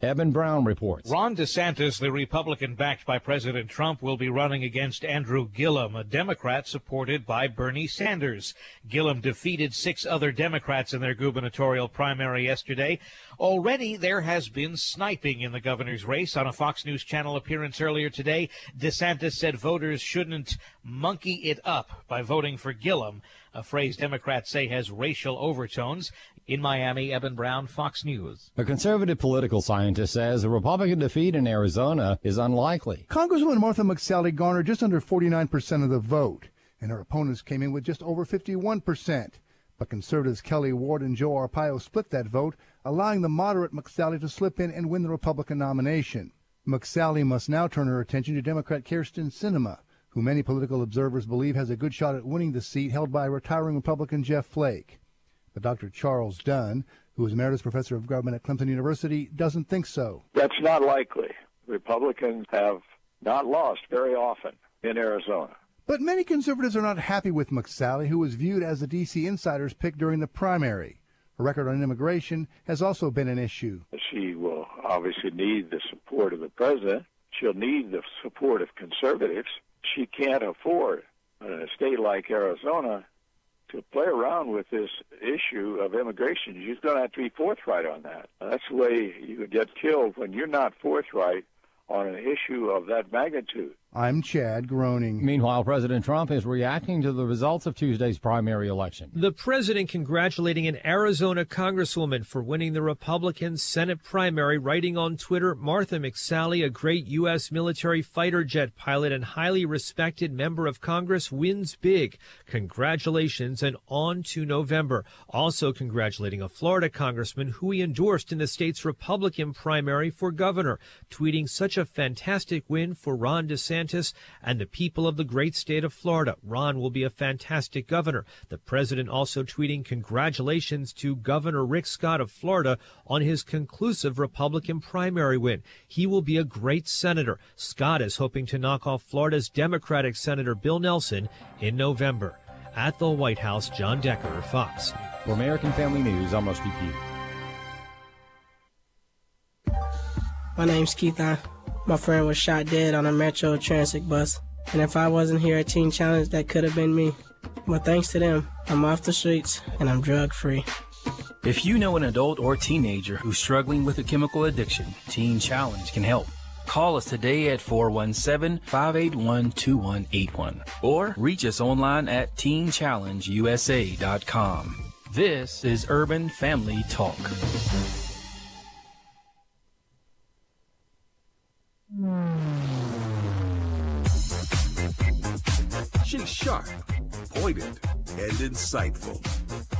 Eben Brown reports. Ron DeSantis, the Republican backed by President Trump, will be running against Andrew Gillum, a Democrat supported by Bernie Sanders. Gillum defeated 6 other Democrats in their gubernatorial primary yesterday. Already there has been sniping in the governor's race. On a Fox News Channel appearance earlier today, DeSantis said voters shouldn't monkey it up by voting for Gillum, a phrase Democrats say has racial overtones. In Miami, Eben Brown, Fox News. A conservative political scientist says a Republican defeat in Arizona is unlikely. Congresswoman Martha McSally garnered just under 49% of the vote, and her opponents came in with just over 51%. But conservatives Kelly Ward and Joe Arpaio split that vote, allowing the moderate McSally to slip in and win the Republican nomination. McSally must now turn her attention to Democrat Kirsten Sinema, who many political observers believe has a good shot at winning the seat held by retiring Republican Jeff Flake. But Dr. Charles Dunn, who is emeritus professor of government at Clemson University, doesn't think so. That's not likely. Republicans have not lost very often in Arizona. But many conservatives are not happy with McSally, who was viewed as the D.C. insider's pick during the primary. Her record on immigration has also been an issue. She will obviously need the support of the president. She'll need the support of conservatives. She can't afford, in a state like Arizona, to play around with this issue of immigration. She's going to have to be forthright on that. That's the way you get killed, when you're not forthright on an issue of that magnitude. I'm Chad groaning. Meanwhile, President Trump is reacting to the results of Tuesday's primary election. The president congratulating an Arizona congresswoman for winning the Republican Senate primary, writing on Twitter, Martha McSally, a great U.S. military fighter jet pilot and highly respected member of Congress, wins big. Congratulations, and on to November. Also congratulating a Florida congressman who he endorsed in the state's Republican primary for governor, tweeting such a fantastic win for Ron DeSantis and the people of the great state of Florida. Ron will be a fantastic governor. The president also tweeting congratulations to Governor Rick Scott of Florida on his conclusive Republican primary win. He will be a great senator. Scott is hoping to knock off Florida's Democratic Senator Bill Nelson in November. At the White House, John Decker, Fox. For American Family News, I'm Rusty Pugh. My name's Keith. My friend was shot dead on a Metro Transit bus. And if I wasn't here at Teen Challenge, that could have been me. But thanks to them, I'm off the streets and I'm drug-free. If you know an adult or teenager who's struggling with a chemical addiction, Teen Challenge can help. Call us today at 417-581-2181 or reach us online at teenchallengeusa.com. This is Urban Family Talk. She's sharp, pointed, and insightful.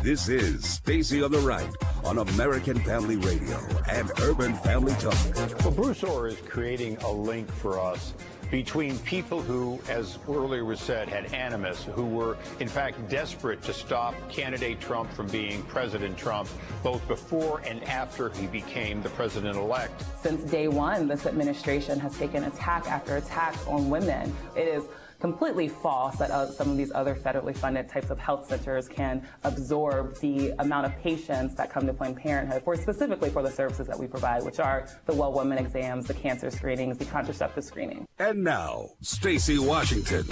This is Stacy on the Right on American Family Radio and Urban Family Talk. Well, Bruce Orr is creating a link for us between people who, as earlier was said, had animus, who were, in fact, desperate to stop candidate Trump from being President Trump, both before and after he became the president-elect. Since day one, this administration has taken attack after attack on women. It is completely false that some of these other federally funded types of health centers can absorb the amount of patients that come to Planned Parenthood, specifically for the services that we provide, which are the well woman exams, the cancer screenings, the contraceptive screening. And now, Stacy Washington.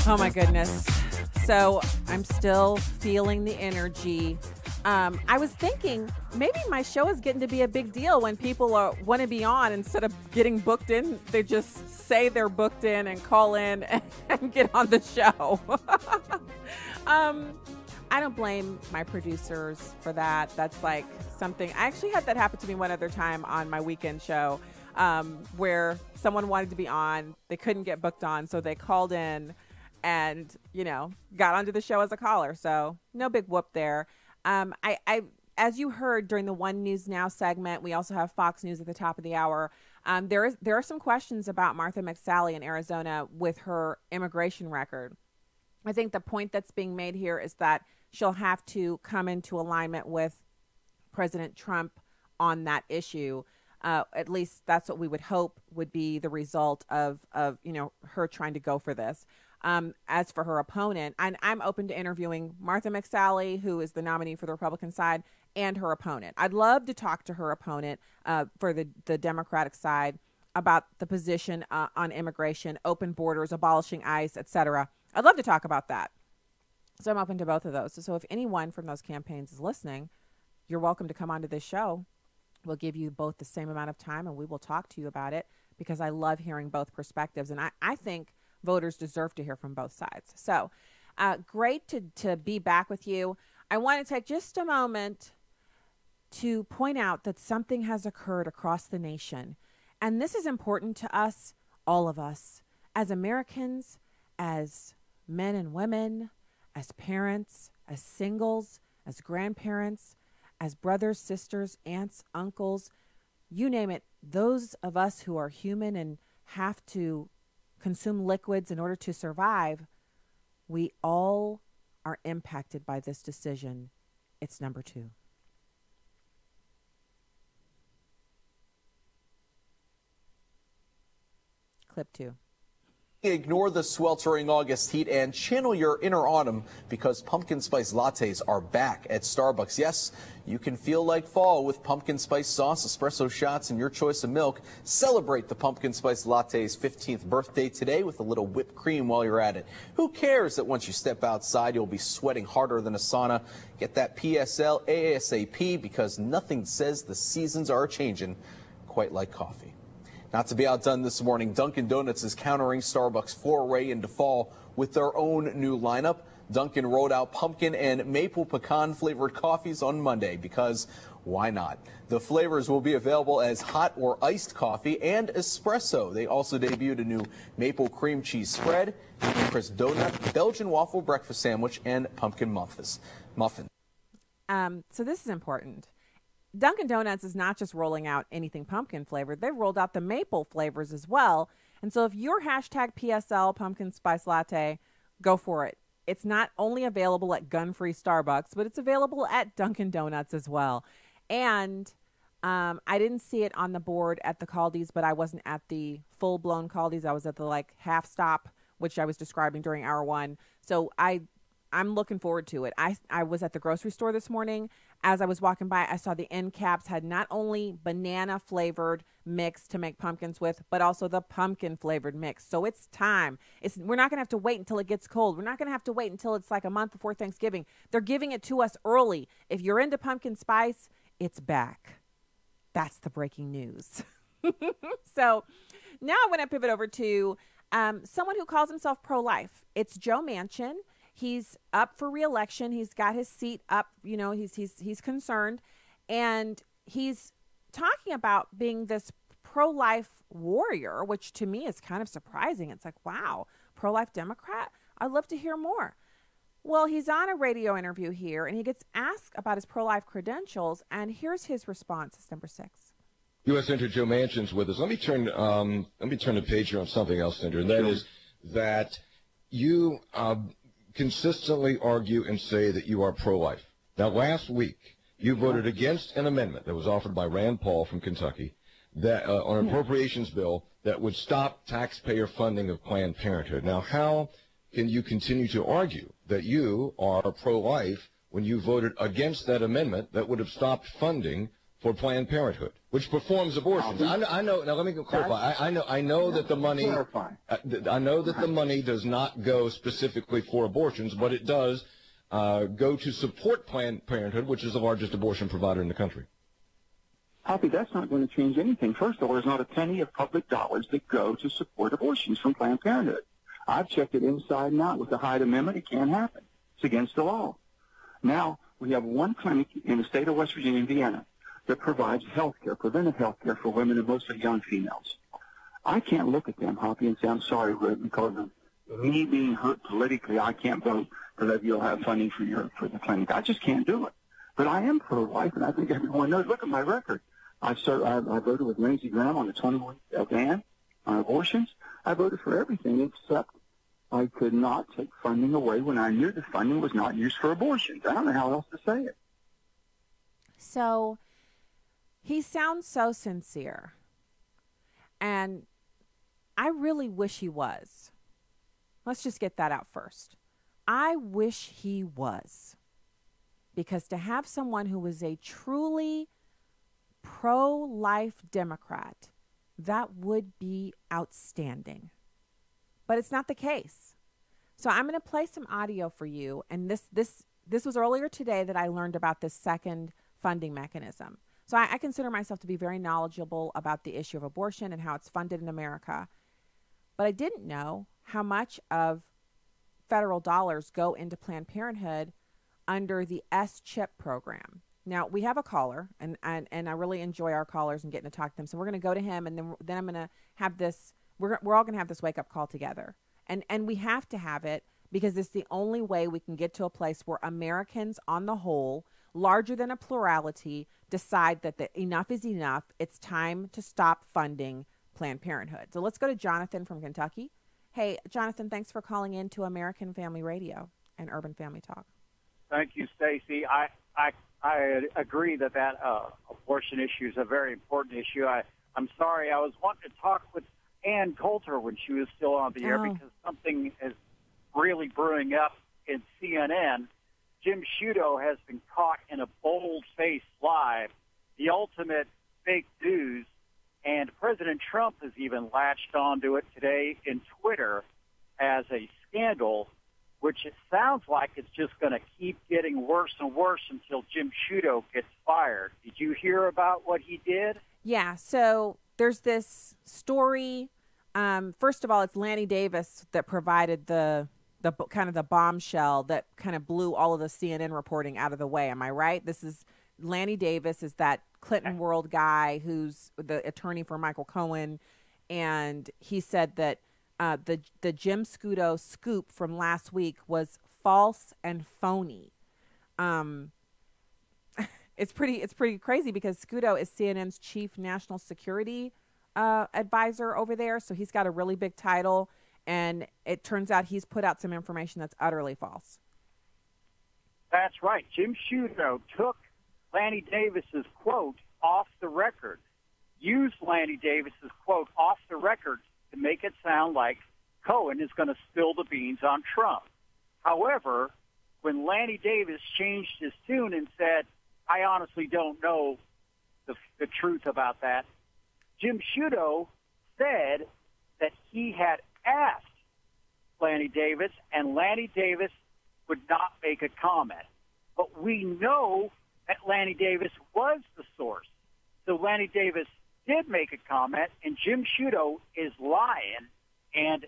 Oh my goodness. So I'm still feeling the energy I was thinking maybe my show is getting to be a big deal when people want to be on. Instead of getting booked in, they just say they're booked in and call in and get on the show. I don't blame my producers for that. That's like something. I actually had that happen to me one other time on my weekend show, where someone wanted to be on. They couldn't get booked on, so they called in and, got onto the show as a caller. So no big whoop there. As you heard during the One News Now segment, we also have Fox News at the top of the hour. There are some questions about Martha McSally in Arizona with her immigration record. I think the point that's being made here is that she'll have to come into alignment with President Trump on that issue. At least that's what we would hope would be the result of her trying to go for this. As for her opponent, and I'm open to interviewing Martha McSally, who is the nominee for the Republican side, and her opponent. I'd love to talk to her opponent for the Democratic side about the position on immigration, open borders, abolishing ICE, etc. I'd love to talk about that. So I'm open to both of those. So if anyone from those campaigns is listening, you're welcome to come onto this show. We'll give you both the same amount of time, and we will talk to you about it, because I love hearing both perspectives. And I think voters deserve to hear from both sides. So great to be back with you. I want to take just a moment to point out that something has occurred across the nation. And this is important to us, all of us, as Americans, as men and women, as parents, as singles, as grandparents, as brothers, sisters, aunts, uncles, you name it. Those of us who are human and have to consume liquids in order to survive, we all are impacted by this decision. It's number 2. Clip 2. Ignore the sweltering August heat and channel your inner autumn, because pumpkin spice lattes are back at Starbucks. Yes, you can feel like fall with pumpkin spice sauce, espresso shots, and your choice of milk. Celebrate the pumpkin spice latte's 15th birthday today with a little whipped cream while you're at it. Who cares that once you step outside, you'll be sweating harder than a sauna? Get that PSL ASAP, because nothing says the seasons are changing quite like coffee. Not to be outdone this morning, Dunkin' Donuts is countering Starbucks' foray into fall with their own new lineup. Dunkin' rolled out pumpkin and maple pecan flavored coffees on Monday, because why not? The flavors will be available as hot or iced coffee and espresso. They also debuted a new maple cream cheese spread, crisp donut, Belgian waffle breakfast sandwich, and pumpkin muffin. So this is important. Dunkin' Donuts is not just rolling out anything pumpkin flavored. They've rolled out the maple flavors as well. And so if you're hashtag PSL pumpkin spice latte, go for it. It's not only available at gun-free Starbucks, but it's available at Dunkin' Donuts as well. And I didn't see it on the board at the Caldi's, but I wasn't at the full-blown Caldi's. I was at the half stop, which I was describing during hour 1. So I'm looking forward to it. I was at the grocery store this morning. As I was walking by, I saw the end caps had not only banana flavored mix to make pumpkins with, but also the pumpkin flavored mix. So it's time. We're not going to have to wait until it gets cold. We're not going to have to wait until it's like a month before Thanksgiving. They're giving it to us early. If you're into pumpkin spice, it's back. That's the breaking news. So now I want to pivot over to someone who calls himself pro-life. It's Joe Manchin. He's up for re-election. He's got his seat up. He's concerned, and he's talking about being this pro-life warrior, which to me is kind of surprising. It's like, wow, pro-life Democrat? I'd love to hear more. Well, he's on a radio interview here, and he gets asked about his pro-life credentials, and here's his response. It's number 6. U.S. Senator Joe Manchin's with us. Let me turn the page here on something else, Senator, and that is that you consistently argue and say that you are pro-life. Now, last week, you voted against an amendment that was offered by Rand Paul from Kentucky that on an appropriations bill that would stop taxpayer funding of Planned Parenthood. Now, how can you continue to argue that you are pro-life when you voted against that amendment that would have stopped funding for Planned Parenthood, which performs abortions? I know. Now let me clarify. I know that the money. I know that the money does not go specifically for abortions, but it does go to support Planned Parenthood, which is the largest abortion provider in the country. Hoppy, that's not going to change anything. First of all, there's not a penny of public dollars that go to support abortions from Planned Parenthood. I've checked it inside and out with the Hyde Amendment. It can't happen. It's against the law. Now, we have one clinic in the state of West Virginia and Vienna that provides health care, preventive health care for women and mostly young females. I can't look at them, Hoppy, and say, I'm sorry, because of me being hurt politically, I can't vote because you'll have funding for the clinic. I just can't do it. But I am pro-life, and I think everyone knows. Look at my record. I voted with Lindsey Graham on the 20-week ban on abortions. I voted for everything except I could not take funding away when I knew the funding was not used for abortions. I don't know how else to say it. So he sounds so sincere. And I really wish he was. Let's just get that out first. I wish he was. Because to have someone who is a truly pro-life Democrat, that would be outstanding. But it's not the case. So I'm going to play some audio for you. And this was earlier today that I learned about this second funding mechanism. So I consider myself to be very knowledgeable about the issue of abortion and how it's funded in America. But I didn't know how much of federal dollars go into Planned Parenthood under the SCHIP program. Now, we have a caller, and I really enjoy our callers and getting to talk to them. So we're going to go to him, and then I'm going to have this, we're all going to have this wake-up call together. And we have to have it because it's the only way we can get to a place where Americans on the whole, larger than a plurality, decide that enough is enough. It's time to stop funding Planned Parenthood. So let's go to Jonathan from Kentucky. Hey, Jonathan, thanks for calling in to American Family Radio and Urban Family Talk. Thank you, Stacey. I agree that abortion issue is a very important issue. I'm sorry, I was wanting to talk with Ann Coulter when she was still on the air because something is really brewing up in CNN. Jim Sciutto has been caught in a bold-faced lie, the ultimate fake news, and President Trump has even latched onto it today in Twitter as a scandal, which it sounds like it's just going to keep getting worse and worse until Jim Sciutto gets fired. Did you hear about what he did? Yeah, so there's this story. First of all, it's Lanny Davis that provided the kind of the bombshell that kind of blew all of the CNN reporting out of the way. Am I right? This is Lanny Davis is that Clinton World guy who's the attorney for Michael Cohen, and he said that the Jim Sciutto scoop from last week was false and phony. It's pretty crazy because Sciutto is CNN's chief national security advisor over there, so he's got a really big title, and it turns out he's put out some information that's utterly false. That's right. Jim Sciutto took Lanny Davis's quote off the record, used Lanny Davis's quote off the record to make it sound like Cohen is going to spill the beans on Trump. However, when Lanny Davis changed his tune and said, I honestly don't know the truth about that, Jim Sciutto said that he had asked Lanny Davis, and Lanny Davis would not make a comment. But we know that Lanny Davis was the source. So Lanny Davis did make a comment, and Jim Sciutto is lying, and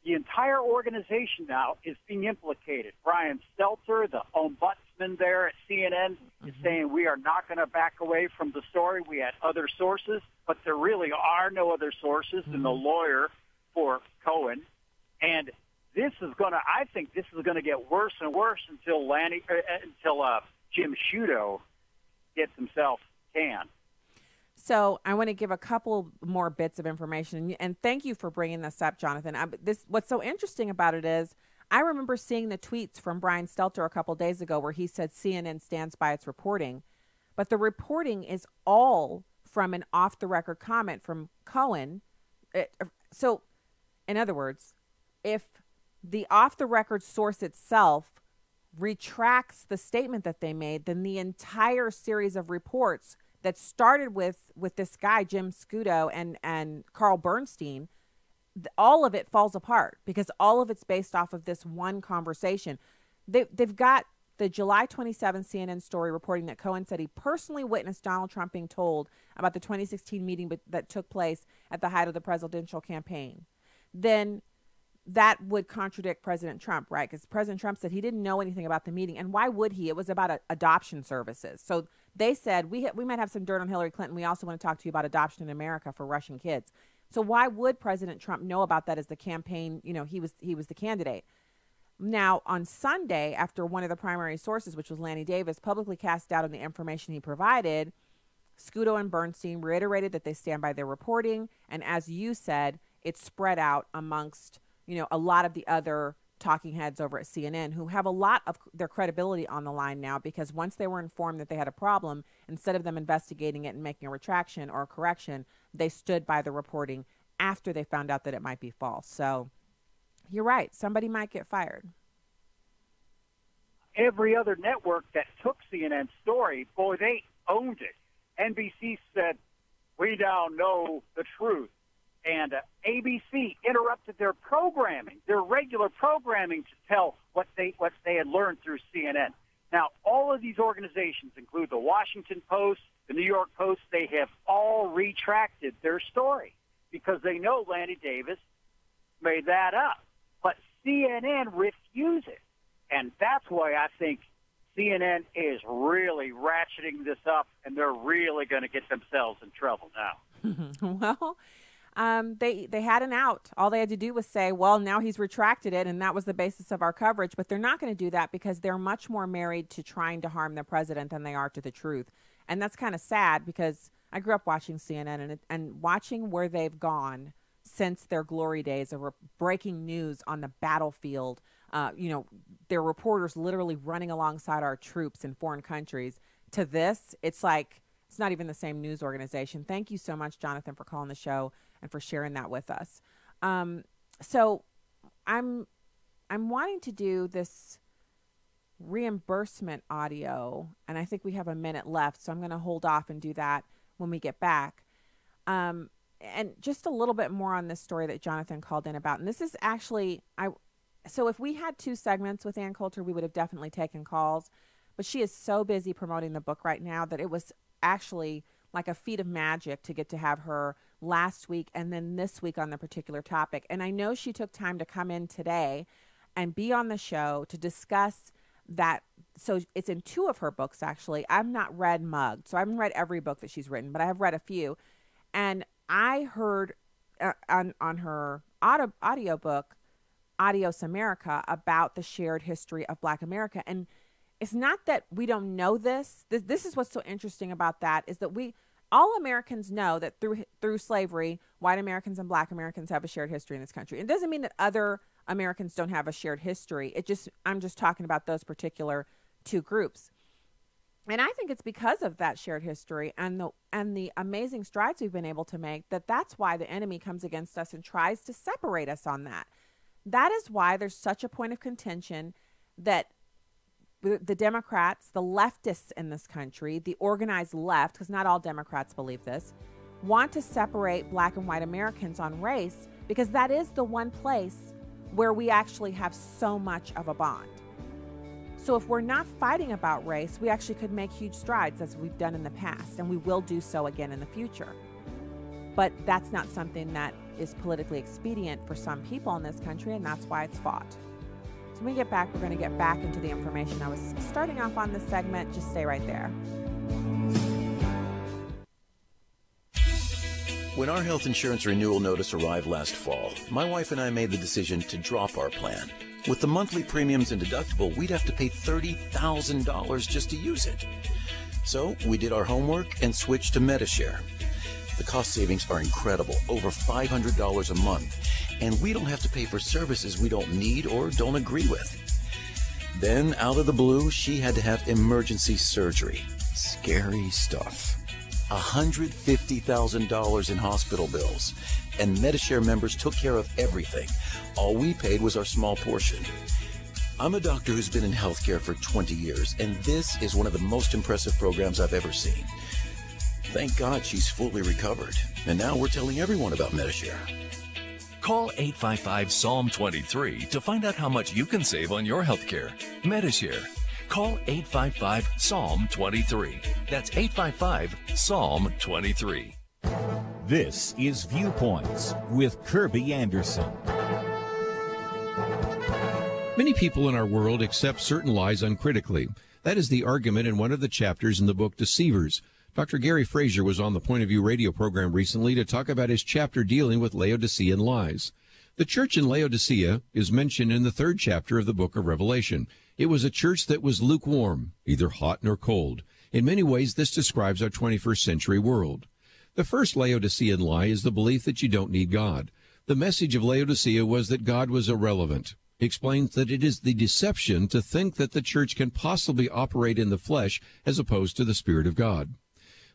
the entire organization now is being implicated. Brian Stelter, the ombudsman there at CNN, is saying we are not going to back away from the story. We had other sources, but there really are no other sources than the lawyer for Cohen. And this is going to, I think this is going to get worse and worse until Jim Sciutto gets himself canned. So I want to give a couple more bits of information, and thank you for bringing this up, Jonathan. What's so interesting about it is I remember seeing the tweets from Brian Stelter a couple days ago where he said CNN stands by its reporting, but the reporting is all from an off-the-record comment from Cohen. So, in other words, if the off-the-record source itself retracts the statement that they made, then the entire series of reports that started with this guy, Jim Sciutto, and Carl Bernstein, all of it falls apart because all of it's based off of this one conversation. They've got the July 27 CNN story reporting that Cohen said he personally witnessed Donald Trump being told about the 2016 meeting that took place at the height of the presidential campaign, then that would contradict President Trump, right? Because President Trump said he didn't know anything about the meeting. And why would he? It was about adoption services. So they said, we might have some dirt on Hillary Clinton. We also want to talk to you about adoption in America for Russian kids. So why would President Trump know about that as the campaign? You know, he was the candidate. Now, on Sunday, after one of the primary sources, which was Lanny Davis, publicly cast doubt on the information he provided, Scudo and Bernstein reiterated that they stand by their reporting. And as you said, it spread out amongst, you know, a lot of the other talking heads over at CNN who have a lot of their credibility on the line now, because once they were informed that they had a problem, instead of them investigating it and making a retraction or a correction, they stood by the reporting after they found out that it might be false. So you're right. Somebody might get fired. Every other network that took CNN's story, boy, they owned it. NBC said, we now know the truth. And ABC interrupted their programming, their regular programming, to tell what they had learned through CNN. Now, all of these organizations include the Washington Post, the New York Post. They have all retracted their story because they know Lanny Davis made that up. But CNN refused it. And that's why I think CNN is really ratcheting this up, and they're really going to get themselves in trouble now. Well, they had an out. All they had to do was say, well, now he's retracted it, and that was the basis of our coverage. But they're not going to do that because they're much more married to trying to harm the president than they are to the truth. And that's kind of sad, because I grew up watching CNN and watching where they've gone since their glory days of breaking news on the battlefield. You know, their reporters literally running alongside our troops in foreign countries, to this, it's like, it's not even the same news organization. Thank you so much, Jonathan, for calling the show and for sharing that with us. So I'm wanting to do this reimbursement audio, and I think we have a minute left, so I'm going to hold off and do that when we get back. And just a little bit more on this story that Jonathan called in about. And this is actually, so if we had 2 segments with Ann Coulter, we would have definitely taken calls. But she is so busy promoting the book right now that it was actually like a feat of magic to get to have her last week and then this week on the particular topic. And I know she took time to come in today and be on the show to discuss that. So it's in 2 of her books, actually. I've not read Mugged, so I haven't read every book that she's written, but I have read a few. And I heard on her audiobook, Adios America, about the shared history of Black America. And it's not that we don't know this. This is what's so interesting about that, is that all Americans know that through slavery, white Americans and Black Americans have a shared history in this country. It doesn't mean that other Americans don't have a shared history. I'm just talking about those particular 2 groups. And I think it's because of that shared history and the amazing strides we've been able to make that's why the enemy comes against us and tries to separate us on that. That is why there's such a point of contention that the Democrats, the leftists in this country, the organized left, because not all Democrats believe this, want to separate Black and white Americans on race, because that is the one place where we actually have so much of a bond. So if we're not fighting about race, we actually could make huge strides, as we've done in the past, and we will do so again in the future. But that's not something that is politically expedient for some people in this country, and that's why it's fought. So when we get back, we're going to get back into the information I was starting off on this segment. Just stay right there. When our health insurance renewal notice arrived last fall, my wife and I made the decision to drop our plan. With the monthly premiums and deductible, we'd have to pay $30,000 just to use it. So we did our homework and switched to MediShare. The cost savings are incredible, over $500 a month, and we don't have to pay for services we don't need or don't agree with. Then, out of the blue, she had to have emergency surgery. Scary stuff. $150,000 in hospital bills, and MediShare members took care of everything. All we paid was our small portion. I'm a doctor who's been in healthcare for 20 years, and this is one of the most impressive programs I've ever seen. Thank God she's fully recovered, and now we're telling everyone about MediShare. Call 855-PSALM-23 to find out how much you can save on your health care. MediShare. Call 855-PSALM-23. That's 855-PSALM-23. This is Viewpoints with Kirby Anderson. Many people in our world accept certain lies uncritically. That is the argument in one of the chapters in the book Deceivers. Dr. Gary Frazier was on the Point of View radio program recently to talk about his chapter dealing with Laodicean lies. The church in Laodicea is mentioned in the 3rd chapter of the book of Revelation. It was a church that was lukewarm, neither hot nor cold. In many ways, this describes our 21st century world. The first Laodicean lie is the belief that you don't need God. The message of Laodicea was that God was irrelevant. He explains that it is the deception to think that the church can possibly operate in the flesh as opposed to the Spirit of God.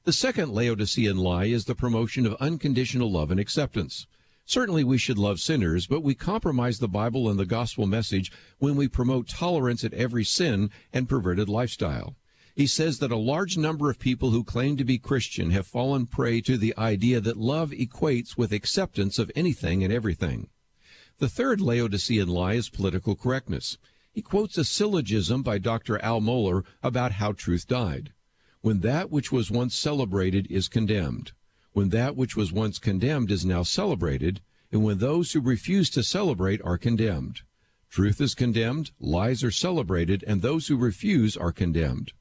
The second Laodicean lie is the promotion of unconditional love and acceptance. Certainly we should love sinners, but we compromise the Bible and the gospel message when we promote tolerance at every sin and perverted lifestyle. He says that a large number of people who claim to be Christian have fallen prey to the idea that love equates with acceptance of anything and everything. The third Laodicean lie is political correctness. He quotes a syllogism by Dr. Al Mohler about how truth died. When that which was once celebrated is condemned, when that which was once condemned is now celebrated, and when those who refuse to celebrate are condemned. Truth is condemned, lies are celebrated, and those who refuse are condemned.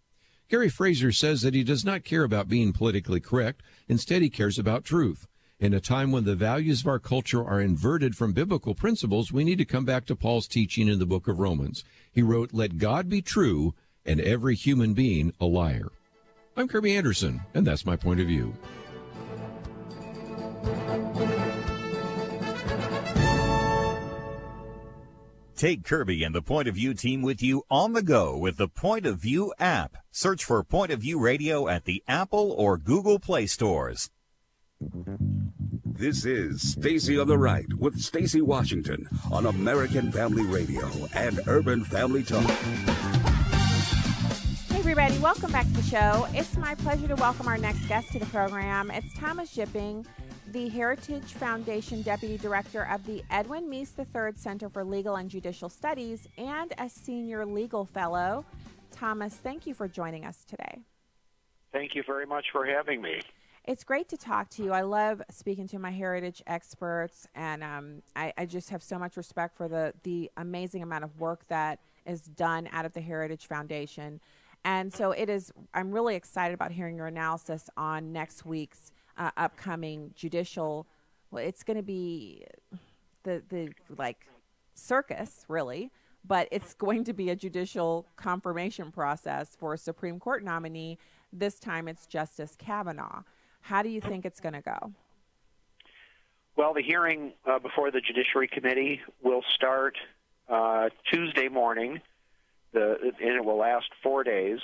Gary Frazier says that he does not care about being politically correct. Instead, he cares about truth. In a time when the values of our culture are inverted from biblical principles, we need to come back to Paul's teaching in the book of Romans. He wrote, "Let God be true and every human being a liar." I'm Kirby Anderson, and that's my point of view. Take Kirby and the Point of View team with you on the go with the Point of View app. Search for Point of View Radio at the Apple or Google Play stores. This is Stacy on the Right with Stacy Washington on American Family Radio and Urban Family Talk. Hey everybody, welcome back to the show. It's my pleasure to welcome our next guest to the program. It's Thomas Jipping, the Heritage Foundation Deputy Director of the Edwin Meese III Center for Legal and Judicial Studies and a Senior Legal Fellow. Thomas, thank you for joining us today. Thank you very much for having me. It's great to talk to you. I love speaking to my heritage experts, and I just have so much respect for the amazing amount of work that is done out of the Heritage Foundation. And so I'm really excited about hearing your analysis on next week's upcoming judicial. Well, it's going to be the circus, really, but it's going to be a judicial confirmation process for a Supreme Court nominee. This time it's Justice Kavanaugh. How do you think it's going to go? Well, the hearing before the Judiciary Committee will start Tuesday morning, and it will last 4 days.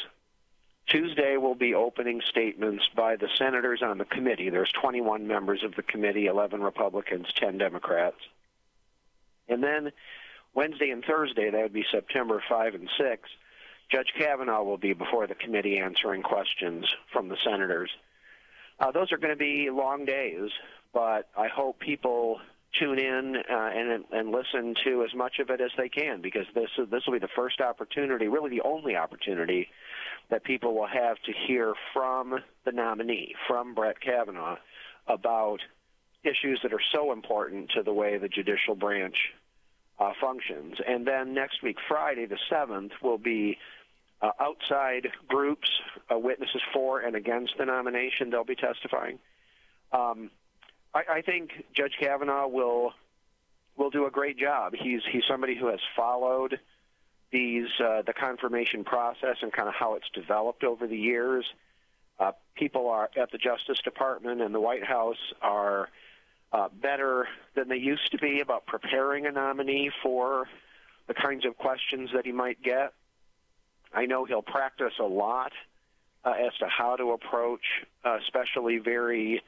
Tuesday will be opening statements by the senators on the committee. There's 21 members of the committee, 11 Republicans, 10 Democrats. And then Wednesday and Thursday, that would be September 5 and 6, Judge Kavanaugh will be before the committee answering questions from the senators. Those are going to be long days, but I hope people tune in and listen to as much of it as they can, because this will be the first opportunity, really the only opportunity, that people will have to hear from the nominee, from Brett Kavanaugh, about issues that are so important to the way the judicial branch functions. And then next week, Friday the 7th, will be outside groups, witnesses for and against the nomination. They'll be testifying. I think Judge Kavanaugh will do a great job. He's somebody who has followed the confirmation process and kind of how it's developed over the years. People are at the Justice Department and the White House are better than they used to be about preparing a nominee for the kinds of questions that he might get. I know he'll practice a lot as to how to approach especially very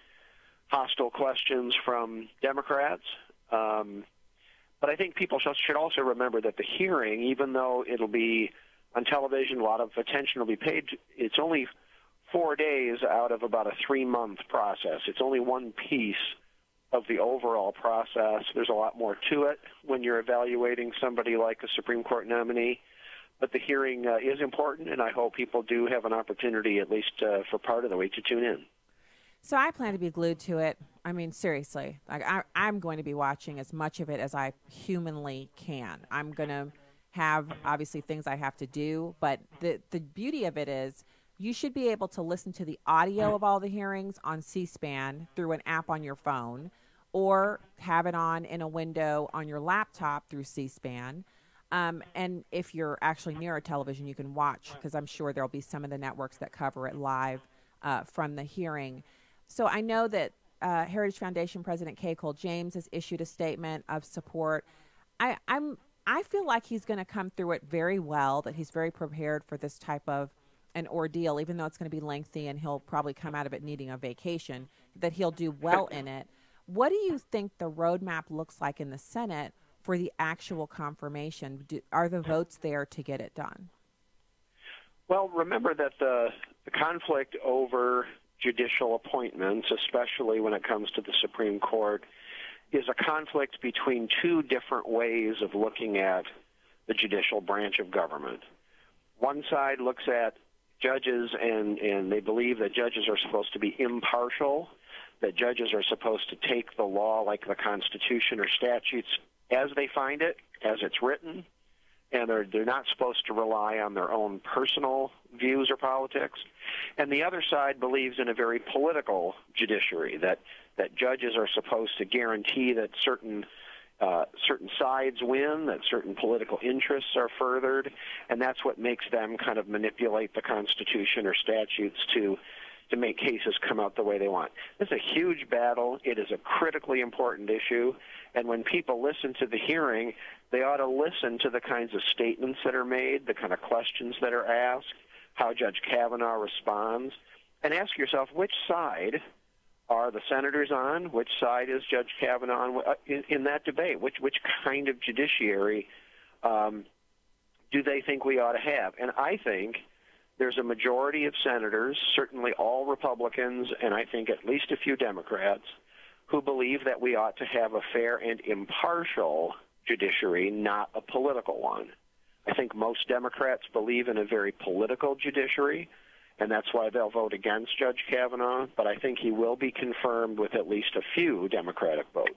hostile questions from Democrats. But I think people should also remember that the hearing, even though it'll be on television, a lot of attention will be paid, it's only 4 days out of about a 3-month process. It's only one piece of the overall process. There's a lot more to it when you're evaluating somebody like a Supreme Court nominee. But the hearing is important, and I hope people do have an opportunity, at least for part of the week, to tune in. So I plan to be glued to it. I mean, seriously, like I'm going to be watching as much of it as I humanly can. I'm going to have, obviously, things I have to do, but the beauty of it is you should be able to listen to the audio of all the hearings on C-SPAN through an app on your phone, or have it on in a window on your laptop through C-SPAN. And if you're actually near a television, you can watch, because I'm sure there'll be some of the networks that cover it live from the hearing. So I know that Heritage Foundation President Kay Cole James has issued a statement of support. I feel like he's going to come through it very well, that he's very prepared for this type of an ordeal, even though it's going to be lengthy and he'll probably come out of it needing a vacation, that he'll do well in it. What do you think the roadmap looks like in the Senate for the actual confirmation? Are the votes there to get it done? Well, remember that the conflict over judicial appointments, especially when it comes to the Supreme Court, is a conflict between two different ways of looking at the judicial branch of government. One side looks at judges, and they believe that judges are supposed to be impartial, that judges are supposed to take the law, like the Constitution or statutes, as they find it, as it's written, and they're not supposed to rely on their own personal views or politics. And the other side believes in a very political judiciary, that judges are supposed to guarantee that certain sides win, that certain political interests are furthered, and that's what makes them kind of manipulate the Constitution or statutes to make cases come out the way they want. It's a huge battle. It is a critically important issue, and when people listen to the hearing, they ought to listen to the kinds of statements that are made, the kind of questions that are asked, how Judge Kavanaugh responds, and ask yourself, which side are the senators on? Which side is Judge Kavanaugh on in that debate? Which kind of judiciary do they think we ought to have? And I think there's a majority of senators, certainly all Republicans, and I think at least a few Democrats, who believe that we ought to have a fair and impartial judiciary, not a political one. I think most Democrats believe in a very political judiciary, and that's why they'll vote against Judge Kavanaugh, but I think he will be confirmed with at least a few Democratic votes.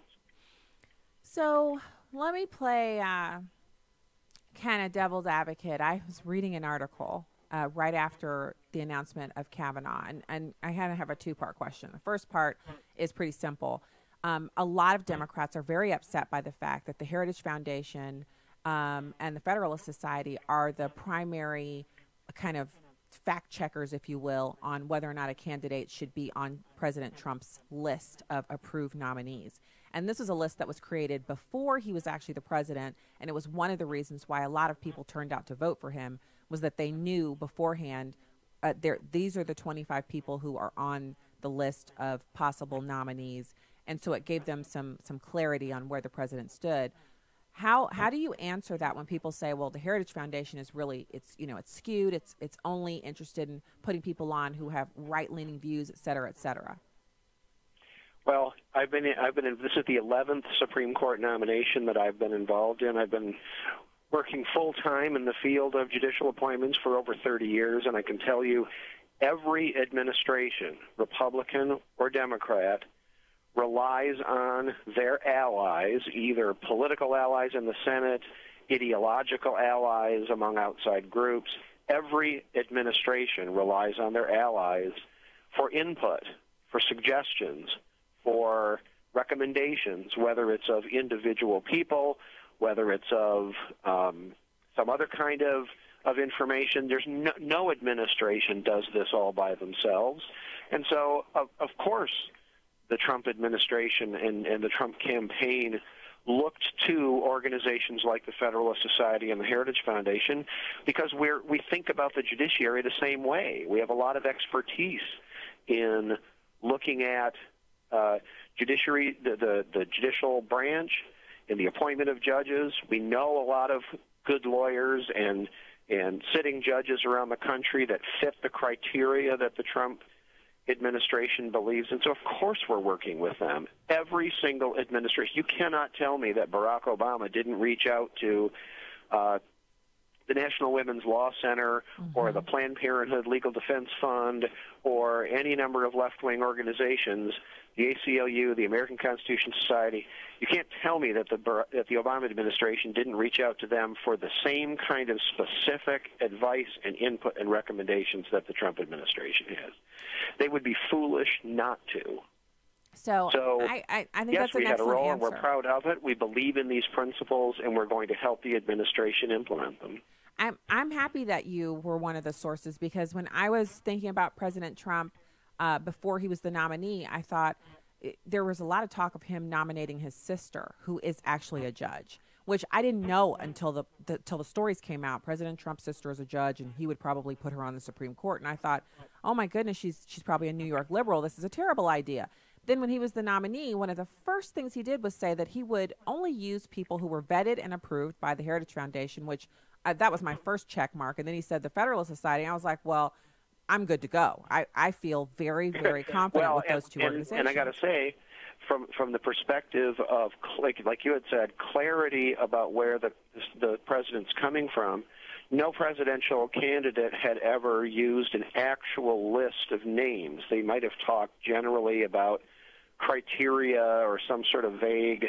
So let me play kind of devil's advocate. I was reading an article right after the announcement of Kavanaugh, and I have a two-part question. The first part is pretty simple. A lot of Democrats are very upset by the fact that the Heritage Foundation and the Federalist Society are the primary kind of fact checkers, if you will, on whether or not a candidate should be on President Trump's list of approved nominees. And this was a list that was created before he was actually the president, and it was one of the reasons why a lot of people turned out to vote for him, was that they knew beforehand these are the 25 people who are on the list of possible nominees, and so it gave them some clarity on where the president stood. How do you answer that when people say, well, the Heritage Foundation is really, it's skewed, it's only interested in putting people on who have right-leaning views, et cetera, et cetera? Well, this is the 11th Supreme Court nomination that I've been involved in. I've been working full-time in the field of judicial appointments for over 30 years, and I can tell you every administration, Republican or Democrat, relies on their allies, either political allies in the Senate, ideological allies among outside groups. Every administration relies on their allies for input, for suggestions, for recommendations, whether it's of individual people, whether it's of some other kind of information. There's no administration does this all by themselves. And so, of course, the Trump administration and the Trump campaign looked to organizations like the Federalist Society and the Heritage Foundation because we think about the judiciary the same way. We have a lot of expertise in looking at judiciary, the judicial branch, in the appointment of judges. We know a lot of good lawyers and sitting judges around the country that fit the criteria that the Trump administration believes in. So, of course, we're working with them. Every single administration. You cannot tell me that Barack Obama didn't reach out to the National Women's Law Center or the Planned Parenthood Legal Defense Fund or any number of left-wing organizations, the ACLU, the American Constitution Society, you can't tell me that the Obama administration didn't reach out to them for the same kind of specific advice and input and recommendations that the Trump administration has. They would be foolish not to. So I think yes, that's an we had a role, and answer. we're proud of it. We believe in these principles, and we're going to help the administration implement them. I'm happy that you were one of the sources, because when I was thinking about President Trump before he was the nominee, I thought there was a lot of talk of him nominating his sister, who is actually a judge, which I didn't know until the stories came out. President Trump's sister is a judge, and he would probably put her on the Supreme Court. And I thought, oh my goodness, she's probably a New York liberal. This is a terrible idea. Then when he was the nominee, one of the first things he did was say that he would only use people who were vetted and approved by the Heritage Foundation, which that was my first check mark. And then he said the Federalist Society. I was like, well, I'm good to go. I feel very, very confident with those two organizations. And I got to say, from the perspective of, like you had said, clarity about where the president's coming from, no presidential candidate had ever used an actual list of names. They might have talked generally about criteria or some sort of vague,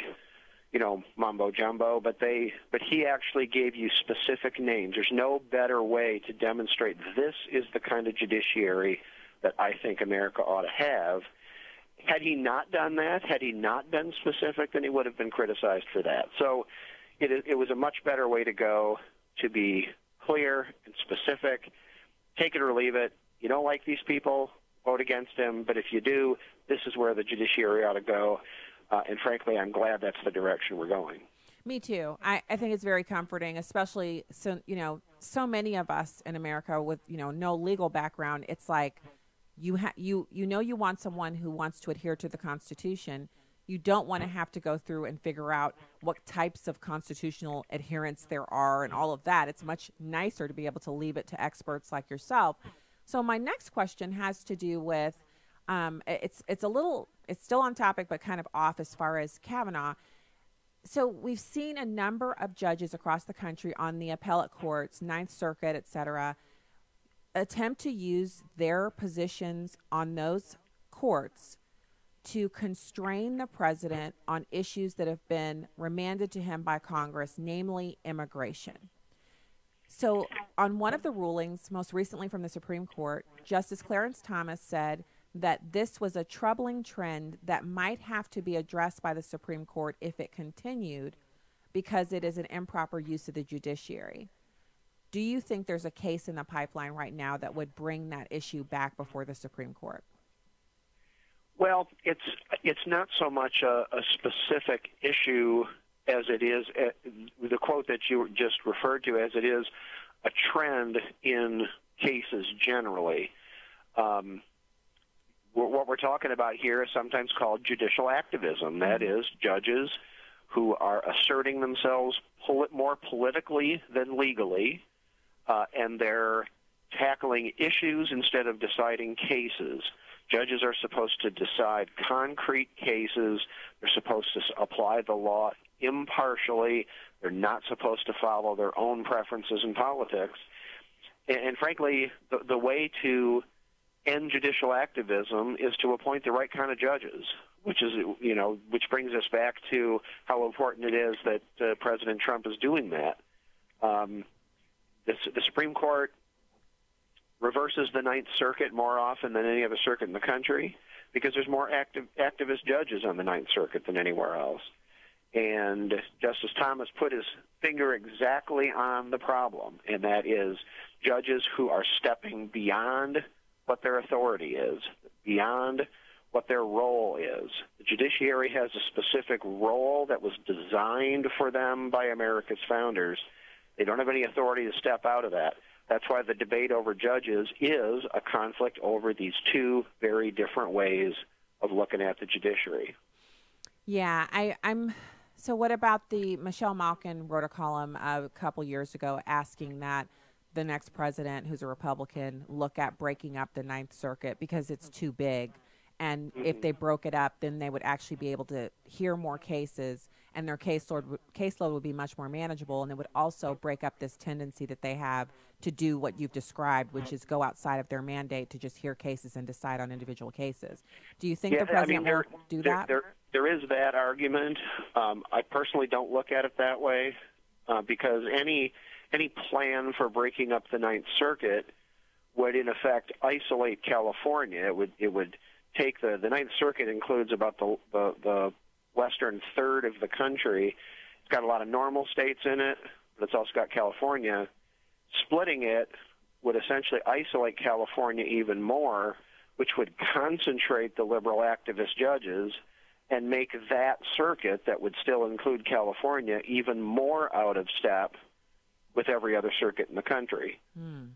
mumbo jumbo, but he actually gave you specific names. There's no better way to demonstrate this is the kind of judiciary that I think America ought to have. Had he not done that, had he not been specific, then he would have been criticized for that. So it was a much better way to go, to be clear and specific. Take it or leave it. You don't like these people, vote against them, but if you do, this is where the judiciary ought to go. And frankly, I'm glad that's the direction we're going. Me too. I think it's very comforting, especially so many of us in America with no legal background. It's like you want someone who wants to adhere to the Constitution. You don't want to have to go through and figure out what types of constitutional adherence there are and all of that. It's much nicer to be able to leave it to experts like yourself. So my next question has to do with it's still on topic, but kind of off as far as Kavanaugh. So we've seen a number of judges across the country on the appellate courts, Ninth Circuit, et cetera, attempt to use their positions on those courts to constrain the president on issues that have been remanded to him by Congress, namely immigration. So on one of the rulings, most recently from the Supreme Court, Justice Clarence Thomas said that this was a troubling trend that might have to be addressed by the Supreme Court if it continued, because it is an improper use of the judiciary. Do you think there's a case in the pipeline right now that would bring that issue back before the Supreme Court? Well, it's not so much a specific issue as it is the quote that you just referred to, as it is a trend in cases generally. What we're talking about here is sometimes called judicial activism. That is, judges who are asserting themselves more politically than legally, and they're tackling issues instead of deciding cases. Judges are supposed to decide concrete cases. They're supposed to apply the law impartially. They're not supposed to follow their own preferences in politics. And frankly, the way to end judicial activism is to appoint the right kind of judges, which brings us back to how important it is that President Trump is doing that. The Supreme Court reverses the Ninth Circuit more often than any other circuit in the country because there's more activist judges on the Ninth Circuit than anywhere else. And Justice Thomas put his finger exactly on the problem, and that is judges who are stepping beyond what their authority is, beyond what their role is. The judiciary has a specific role that was designed for them by America's founders. They don't have any authority to step out of that. That's why the debate over judges is a conflict over these two very different ways of looking at the judiciary. Yeah, I'm. So what about Michelle Malkin wrote a column a couple years ago asking that the next president, who's a Republican, look at breaking up the Ninth Circuit because it's too big. And if they broke it up, then they would actually be able to hear more cases and their caseload would be much more manageable, and it would also break up this tendency that they have to do what you've described, which is go outside of their mandate to just hear cases and decide on individual cases. Do you think the president will do that? There is that argument. I personally don't look at it that way because any plan for breaking up the Ninth Circuit would, in effect, isolate California. It would take the Ninth Circuit includes about the western third of the country. It's got a lot of normal states in it, but it's also got California. Splitting it would essentially isolate California even more, which would concentrate the liberal activist judges and make that circuit that would still include California even more out of step with every other circuit in the country.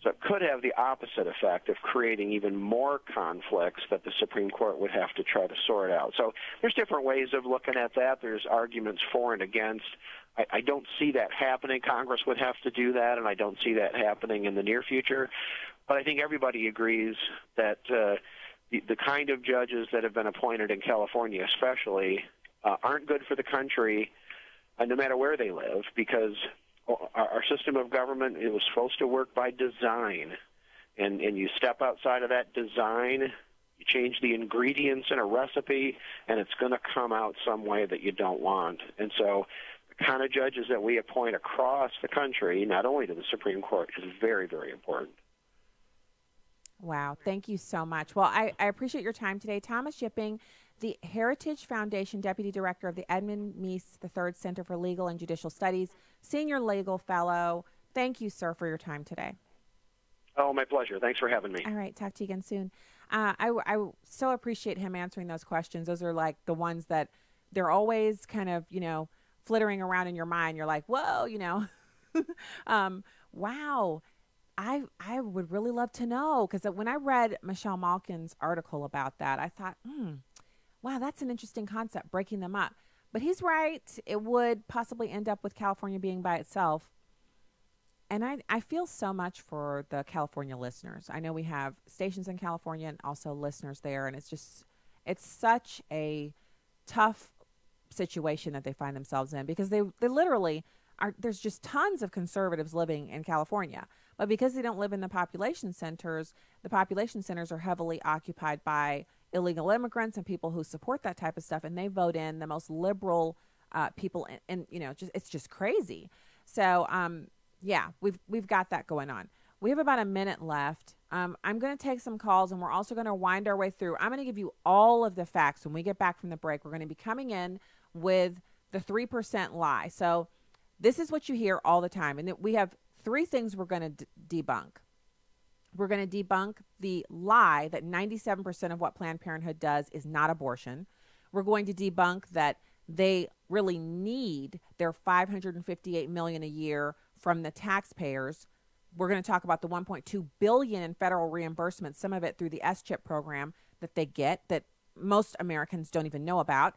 So it could have the opposite effect of creating even more conflicts that the Supreme Court would have to try to sort out. So there's different ways of looking at that. There's arguments for and against. I don't see that happening. Congress would have to do that, and I don't see that happening in the near future. But I think everybody agrees that the kind of judges that have been appointed in California especially aren't good for the country no matter where they live, because our system of government, it was supposed to work by design, and you step outside of that design, you change the ingredients in a recipe, and it's going to come out some way that you don't want. And so the kind of judges that we appoint across the country, not only to the Supreme Court, is very, very important. Wow. Thank you so much. Well, I appreciate your time today. Thomas Jipping, the Heritage Foundation Deputy Director of the Edmund Meese III Center for Legal and Judicial Studies, Senior Legal Fellow. Thank you, sir, for your time today. Oh, my pleasure. Thanks for having me. All right. Talk to you again soon. I so appreciate him answering those questions. Those are like the ones that they're always kind of, flittering around in your mind. You're like, whoa, wow. I would really love to know, because when I read Michelle Malkin's article about that, I thought, wow, that's an interesting concept, breaking them up. But he's right. It would possibly end up with California being by itself. And I feel so much for the California listeners. I know we have stations in California and also listeners there, and it's such a tough situation that they find themselves in, because they literally are. There's just tons of conservatives living in California, but because they don't live in the population centers are heavily occupied by illegal immigrants and people who support that type of stuff, and they vote in the most liberal people, and it's just crazy. So yeah, we've got that going on. We have about a minute left. I'm going to take some calls, and we're also going to wind our way through. I'm going to give you all of the facts when we get back from the break. We're going to be coming in with the 3% lie. So this is what you hear all the time, and we have three things we're going to debunk. We're going to debunk the lie that 97% of what Planned Parenthood does is not abortion. We're going to debunk that they really need their $558 million a year from the taxpayers. We're going to talk about the $1.2 billion in federal reimbursement, some of it through the SCHIP program that they get, that most Americans don't even know about,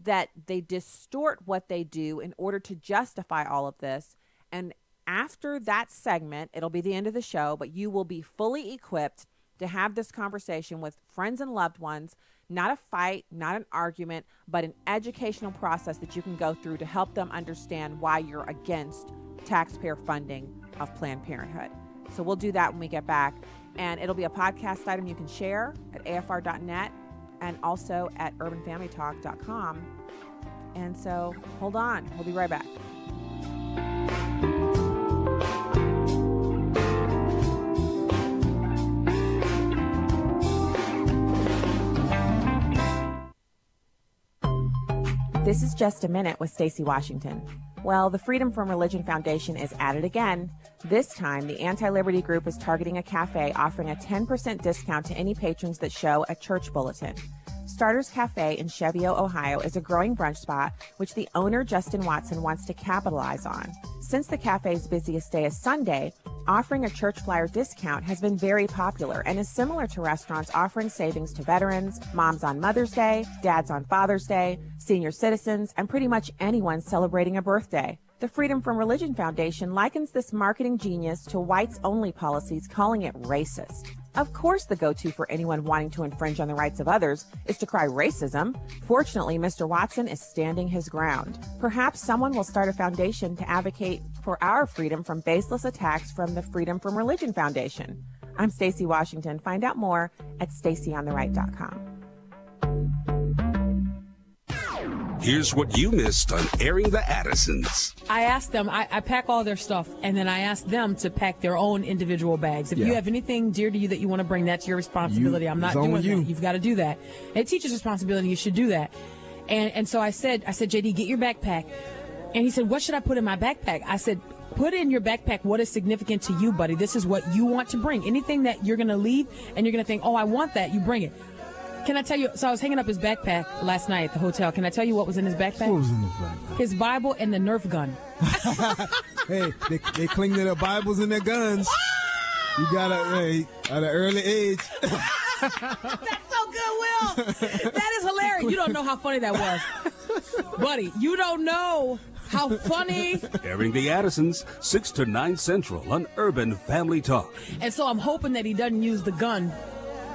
that they distort what they do in order to justify all of this. And after that segment, it'll be the end of the show, but you will be fully equipped to have this conversation with friends and loved ones, not a fight, not an argument, but an educational process that you can go through to help them understand why you're against taxpayer funding of Planned Parenthood. So we'll do that when we get back, and it'll be a podcast item you can share at afr.net and also at urbanfamilytalk.com. And so hold on, we'll be right back. This is Just a Minute with Stacey Washington. Well, the Freedom from Religion Foundation is at it again. This time, the anti-liberty group is targeting a cafe offering a 10% discount to any patrons that show a church bulletin. Starters Cafe in Chevio, Ohio is a growing brunch spot which the owner, Justin Watson, wants to capitalize on. Since the cafe's busiest day is Sunday, offering a church flyer discount has been very popular and is similar to restaurants offering savings to veterans, moms on Mother's Day, dads on Father's Day, senior citizens, and pretty much anyone celebrating a birthday. The Freedom from Religion Foundation likens this marketing genius to whites-only policies, calling it racist. Of course, the go-to for anyone wanting to infringe on the rights of others is to cry racism. Fortunately, Mr. Watson is standing his ground. Perhaps someone will start a foundation to advocate for our freedom from baseless attacks from the Freedom from Religion Foundation. I'm Stacey Washington. Find out more at StaceyOnTheRight.com. Here's what you missed on Airing the Addisons. I asked them, I pack all their stuff, and then I asked them to pack their own individual bags. If you have anything dear to you that you want to bring, that's your responsibility. I'm not doing that. You've got to do that. A teacher's responsibility, you should do that. And so I said, JD, get your backpack. And he said, what should I put in my backpack? I said, put in your backpack what is significant to you, buddy. This is what you want to bring. Anything that you're going to leave and you're going to think, oh, I want that, you bring it. Can I tell you? So I was hanging up his backpack last night at the hotel. Can I tell you what was in his backpack? What was in his backpack? His Bible and the Nerf gun. Hey, they cling to their Bibles and their guns. You gotta, at an early age. That's so good, Will. That is hilarious. You don't know how funny that was. Buddy, you don't know how funny. Airing the Addisons, 6 to 9 Central on Urban Family Talk. And so I'm hoping that he doesn't use the gun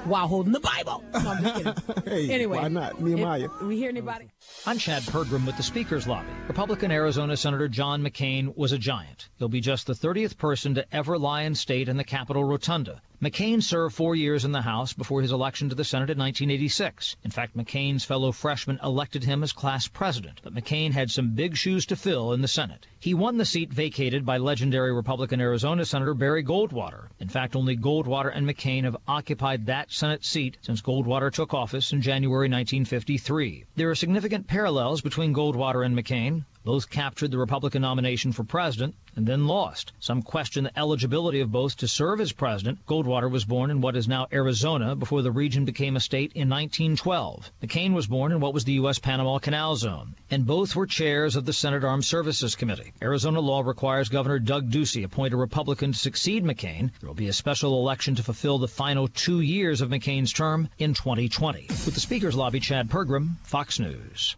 while holding the Bible. No, I'm just kidding. Hey, anyway, why not? Nehemiah. We hear anybody? I'm Chad Pergram with the Speaker's Lobby. Republican Arizona Senator John McCain was a giant. He'll be just the 30th person to ever lie in state in the Capitol Rotunda. McCain served 4 years in the House before his election to the Senate in 1986. In fact, McCain's fellow freshmen elected him as class president, but McCain had some big shoes to fill in the Senate. He won the seat vacated by legendary Republican Arizona Senator Barry Goldwater. In fact, only Goldwater and McCain have occupied that Senate seat since Goldwater took office in January 1953. There are significant parallels between Goldwater and McCain. Both captured the Republican nomination for president and then lost. Some question the eligibility of both to serve as president. Goldwater was born in what is now Arizona before the region became a state in 1912. McCain was born in what was the U.S. Panama Canal Zone. And both were chairs of the Senate Armed Services Committee. Arizona law requires Governor Doug Ducey appoint a Republican to succeed McCain. There will be a special election to fulfill the final 2 years of McCain's term in 2020. With the Speaker's Lobby, Chad Pergram, Fox News.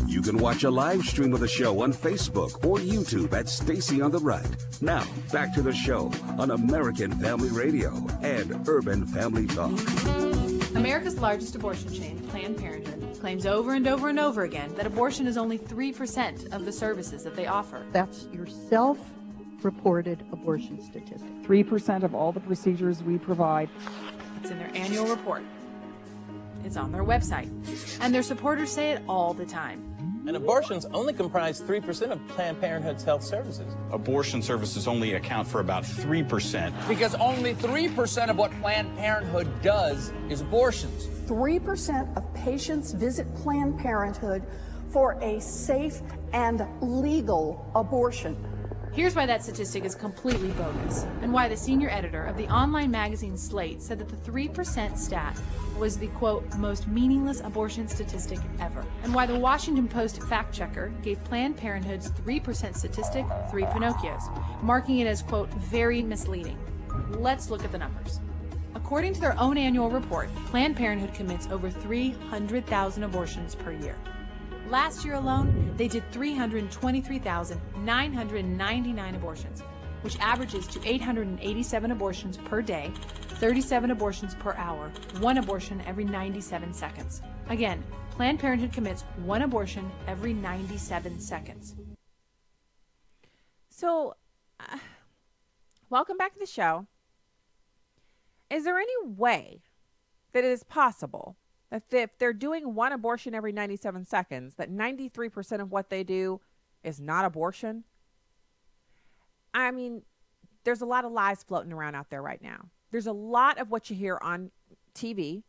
You can watch a live stream of the show on Facebook or YouTube at Stacey on the Right. Now, back to the show on American Family Radio and Urban Family Talk. America's largest abortion chain, Planned Parenthood, claims over and over and over again that abortion is only 3% of the services that they offer. That's your self-reported abortion statistic. 3% of all the procedures we provide. It's in their annual report. It's on their website. And their supporters say it all the time. And abortions only comprise 3% of Planned Parenthood's health services. Abortion services only account for about 3%. Because only 3% of what Planned Parenthood does is abortions. 3% of patients visit Planned Parenthood for a safe and legal abortion. Here's why that statistic is completely bogus, and why the senior editor of the online magazine Slate said that the 3% stat was the, quote, most meaningless abortion statistic ever, and why the Washington Post fact checker gave Planned Parenthood's 3% statistic 3 Pinocchios, marking it as, quote, very misleading. Let's look at the numbers. According to their own annual report, Planned Parenthood commits over 300,000 abortions per year. Last year alone, they did 323,999 abortions, which averages to 887 abortions per day, 37 abortions per hour, 1 abortion every 97 seconds. Again, Planned Parenthood commits 1 abortion every 97 seconds. So, welcome back to the show. Is there any way that it is possible that if they're doing 1 abortion every 97 seconds, that 93% of what they do is not abortion? I mean, there's a lot of lies floating around out there right now. There's a lot of what you hear on TV,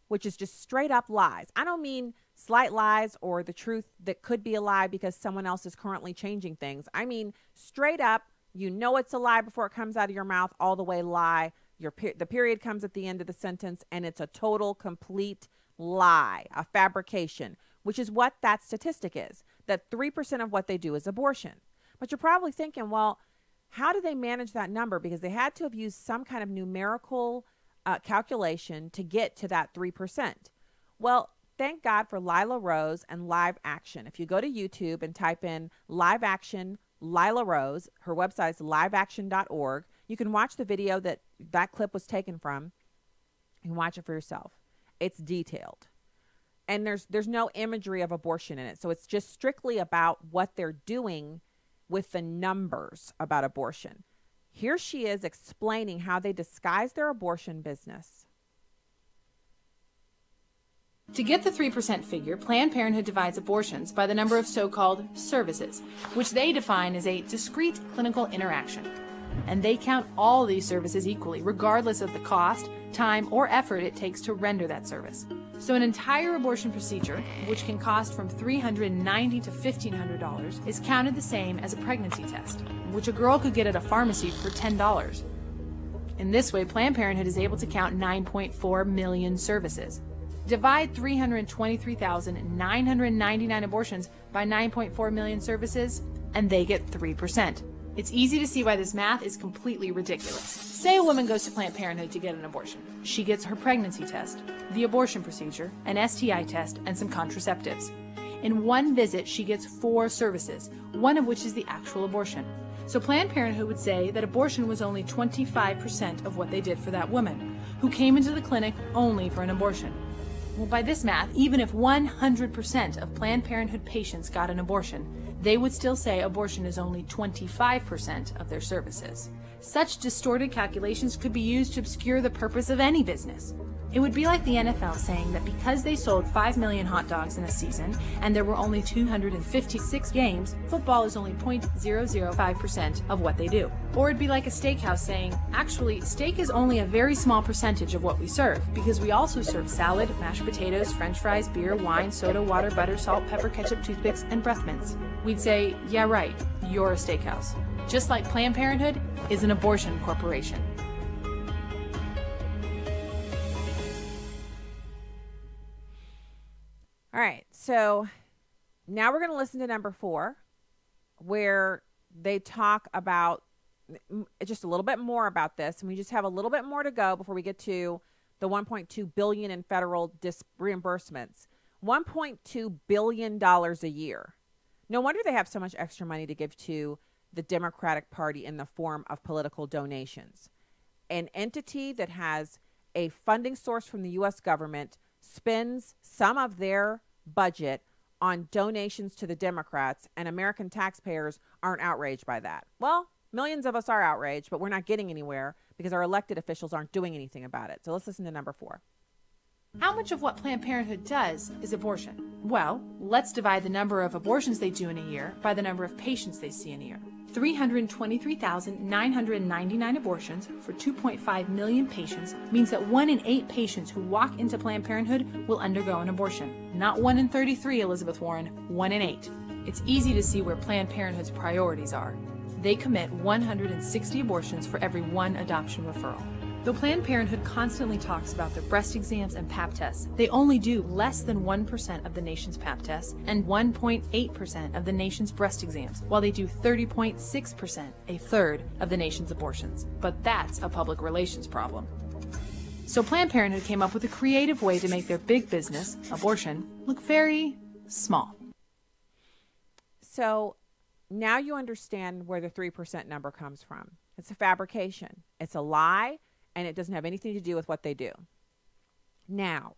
which is just straight up lies. I don't mean slight lies or the truth that could be a lie because someone else is currently changing things. I mean, straight up, you know it's a lie before it comes out of your mouth, all the way lie. The period comes at the end of the sentence, and it's a total, complete lie, a fabrication, which is what that statistic is, that 3% of what they do is abortion. But you're probably thinking, well, how do they manage that number? Because they had to have used some kind of numerical calculation to get to that 3%. Well, thank God for Lila Rose and Live Action. If you go to YouTube and type in Live Action Lila Rose, her website is liveaction.org. You can watch the video that that clip was taken from. You can watch it for yourself. It's detailed. And there's no imagery of abortion in it. So it's just strictly about what they're doing with the numbers about abortion. Here she is explaining how they disguise their abortion business. To get the 3% figure, Planned Parenthood divides abortions by the number of so-called services, which they define as a discrete clinical interaction. And they count all these services equally, regardless of the cost, time, or effort it takes to render that service. So an entire abortion procedure, which can cost from $390 to $1,500, is counted the same as a pregnancy test, which a girl could get at a pharmacy for $10. In this way, Planned Parenthood is able to count 9.4 million services. Divide 323,999 abortions by 9.4 million services, and they get 3%. It's easy to see why this math is completely ridiculous. Say a woman goes to Planned Parenthood to get an abortion. She gets her pregnancy test, the abortion procedure, an STI test, and some contraceptives. In one visit, she gets 4 services, one of which is the actual abortion. So Planned Parenthood would say that abortion was only 25% of what they did for that woman, who came into the clinic only for an abortion. Well, by this math, even if 100% of Planned Parenthood patients got an abortion, they would still say abortion is only 25% of their services. Such distorted calculations could be used to obscure the purpose of any business. It would be like the NFL saying that because they sold 5 million hot dogs in a season and there were only 256 games, football is only 0.005% of what they do. Or it'd be like a steakhouse saying, actually, steak is only a very small percentage of what we serve because we also serve salad, mashed potatoes, french fries, beer, wine, soda, water, butter, salt, pepper, ketchup, toothpicks, and breath mints. We'd say, yeah, right, you're a steakhouse. Just like Planned Parenthood is an abortion corporation. All right, so now we're going to listen to number 4, where they talk about just a little bit more about this, and we just have a little bit more to go before we get to the $1.2 billion in federal reimbursements. $1.2 billion a year. No wonder they have so much extra money to give to the Democratic Party in the form of political donations. An entity that has a funding source from the U.S. government spends some of their budget on donations to the Democrats, and American taxpayers aren't outraged by that. Well, millions of us are outraged, but we're not getting anywhere because our elected officials aren't doing anything about it. So let's listen to number 4. How much of what Planned Parenthood does is abortion? Well, let's divide the number of abortions they do in a year by the number of patients they see in a year. 323,999 abortions for 2.5 million patients means that 1 in 8 patients who walk into Planned Parenthood will undergo an abortion. Not 1 in 33, Elizabeth Warren, 1 in 8. It's easy to see where Planned Parenthood's priorities are. They commit 160 abortions for every 1 adoption referral. Though Planned Parenthood constantly talks about their breast exams and Pap tests, they only do less than 1% of the nation's Pap tests and 1.8% of the nation's breast exams, while they do 30.6%, a third of the nation's abortions. But that's a public relations problem. So Planned Parenthood came up with a creative way to make their big business, abortion, look very small. So now you understand where the 3% number comes from. It's a fabrication. It's a lie. And it doesn't have anything to do with what they do. Now,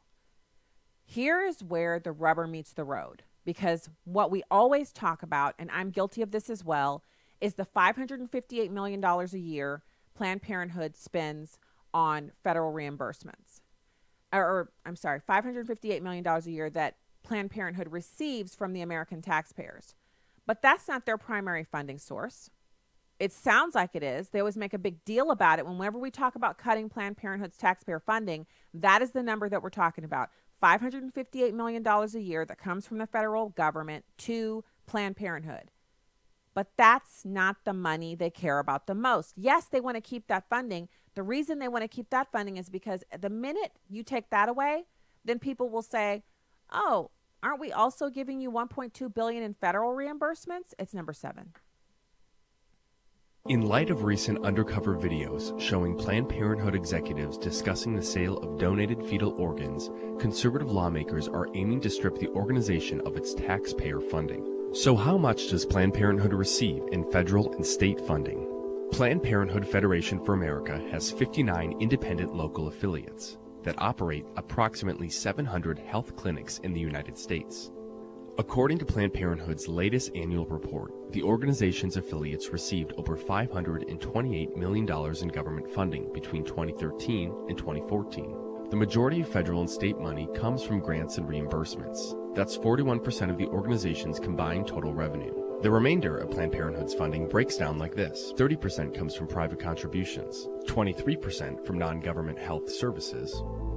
here is where the rubber meets the road, because what we always talk about, and I'm guilty of this as well, is the $558 million a year Planned Parenthood spends on federal reimbursements. $558 million a year that Planned Parenthood receives from the American taxpayers. But that's not their primary funding source. It sounds like it is. They always make a big deal about it. Whenever we talk about cutting Planned Parenthood's taxpayer funding, that is the number that we're talking about. $558 million a year that comes from the federal government to Planned Parenthood. But that's not the money they care about the most. Yes, they want to keep that funding. The reason they want to keep that funding is because the minute you take that away, then people will say, oh, aren't we also giving you $1.2 billion in federal reimbursements? It's number 7. In light of recent undercover videos showing Planned Parenthood executives discussing the sale of donated fetal organs, conservative lawmakers are aiming to strip the organization of its taxpayer funding. So how much does Planned Parenthood receive in federal and state funding? Planned Parenthood Federation for America has 59 independent local affiliates that operate approximately 700 health clinics in the United States. According to Planned Parenthood's latest annual report, the organization's affiliates received over $528 million in government funding between 2013 and 2014. The majority of federal and state money comes from grants and reimbursements. That's 41% of the organization's combined total revenue. The remainder of Planned Parenthood's funding breaks down like this. 30% comes from private contributions, 23% from non-government health services,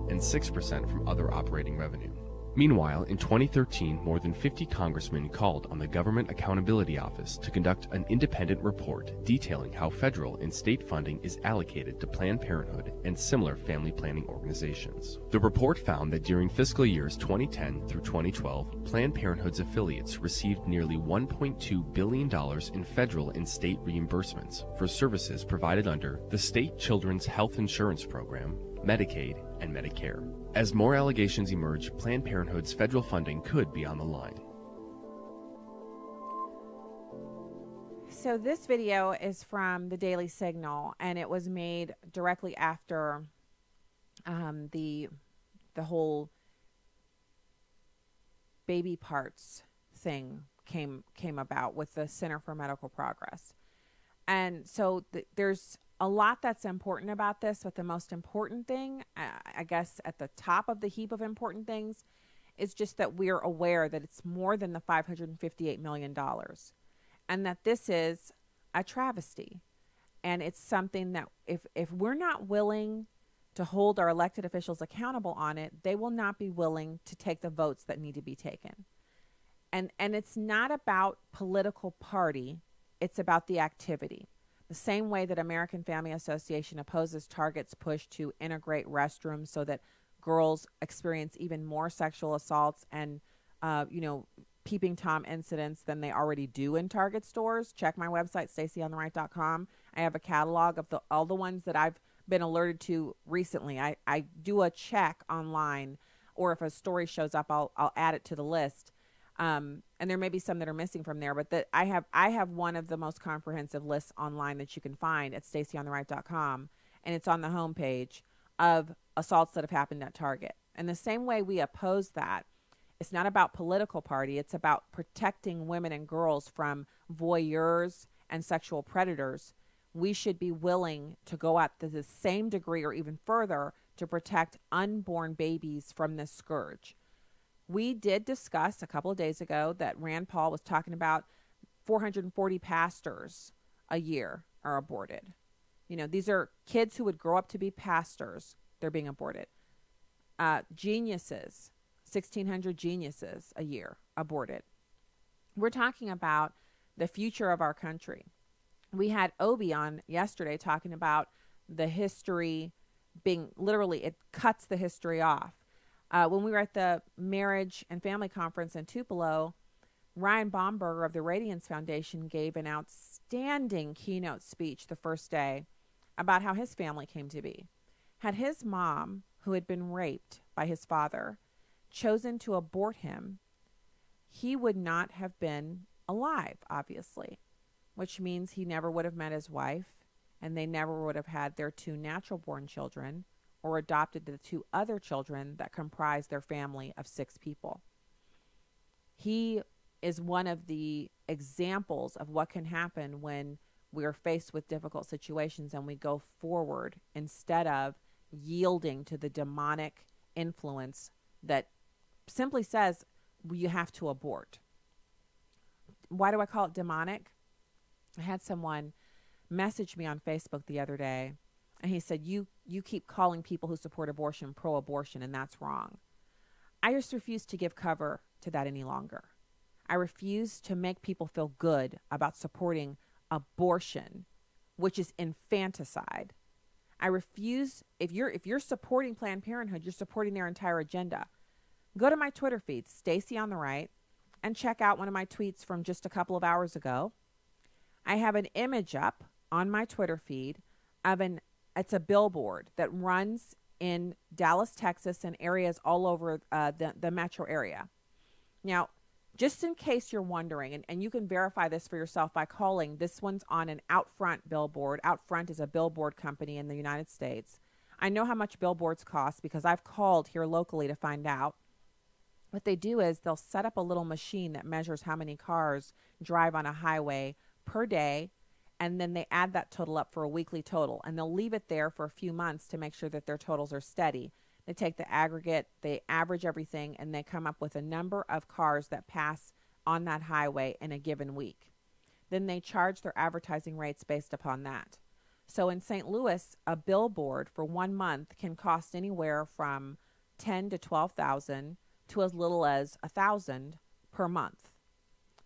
and 6% from other operating revenue. Meanwhile, in 2013, more than 50 congressmen called on the Government Accountability Office to conduct an independent report detailing how federal and state funding is allocated to Planned Parenthood and similar family planning organizations. The report found that during fiscal years 2010 through 2012, Planned Parenthood's affiliates received nearly $1.2 billion in federal and state reimbursements for services provided under the State Children's Health Insurance Program, Medicaid, and Medicare. As more allegations emerge, Planned Parenthood's federal funding could be on the line. So this video is from the Daily Signal, and it was made directly after the whole baby parts thing came about with the Center for Medical Progress. And so there's a lot that's important about this, but the most important thing, I guess at the top of the heap of important things, is just that we're aware that it's more than the $558 million and that this is a travesty. And it's something that if we're not willing to hold our elected officials accountable on it, they will not be willing to take the votes that need to be taken. And it's not about political party, it's about the activity. The same way that American Family Association opposes Target's push to integrate restrooms so that girls experience even more sexual assaults and, peeping Tom incidents than they already do in Target stores. Check my website, StaceyOnTheRight.com. I have a catalog of all the ones that I've been alerted to recently. I do a check online, or if a story shows up, I'll add it to the list. And there may be some that are missing from there, but I have one of the most comprehensive lists online that you can find at StaceyOnTheRight.com, and it's on the homepage of assaults that have happened at Target. And the same way we oppose that, it's not about political party, it's about protecting women and girls from voyeurs and sexual predators. We should be willing to go at the same degree or even further to protect unborn babies from this scourge. We did discuss a couple of days ago that Rand Paul was talking about 440 pastors a year are aborted. These are kids who would grow up to be pastors. They're being aborted. Geniuses, 1,600 geniuses a year aborted. We're talking about the future of our country. We had Obi on yesterday talking about the history being literally, it cuts the history off. When we were at the Marriage and Family Conference in Tupelo, Ryan Baumberger of the Radiance Foundation gave an outstanding keynote speech the first day about how his family came to be. Had his mom, who had been raped by his father, chosen to abort him, he would not have been alive, obviously, which means he never would have met his wife, and they never would have had their 2 natural-born children, or adopted the 2 other children that comprise their family of 6 people. He is one of the examples of what can happen when we are faced with difficult situations and we go forward instead of yielding to the demonic influence that simply says you have to abort. Why do I call it demonic? I had someone message me on Facebook the other day, and he said, you keep calling people who support abortion pro-abortion, and that's wrong. I just refuse to give cover to that any longer. I refuse to make people feel good about supporting abortion, which is infanticide. I refuse, if you're supporting Planned Parenthood, you're supporting their entire agenda. Go to my Twitter feed, Stacey on the Right, and check out one of my tweets from just a couple of hours ago. I have an image up on my Twitter feed of it's a billboard that runs in Dallas, Texas, and areas all over the metro area. Now, just in case you're wondering, and you can verify this for yourself by calling. This one's on an Outfront billboard. Outfront is a billboard company in the United States. I know how much billboards cost because I've called here locally to find out. What they do is they'll set up a little machine that measures how many cars drive on a highway per day, and then they add that total up for a weekly total, and they'll leave it there for a few months to make sure that their totals are steady. They take the aggregate, they average everything, and they come up with a number of cars that pass on that highway in a given week. Then they charge their advertising rates based upon that. So in St. Louis, a billboard for 1 month can cost anywhere from $10,000 to $12,000 to as little as $1,000 per month.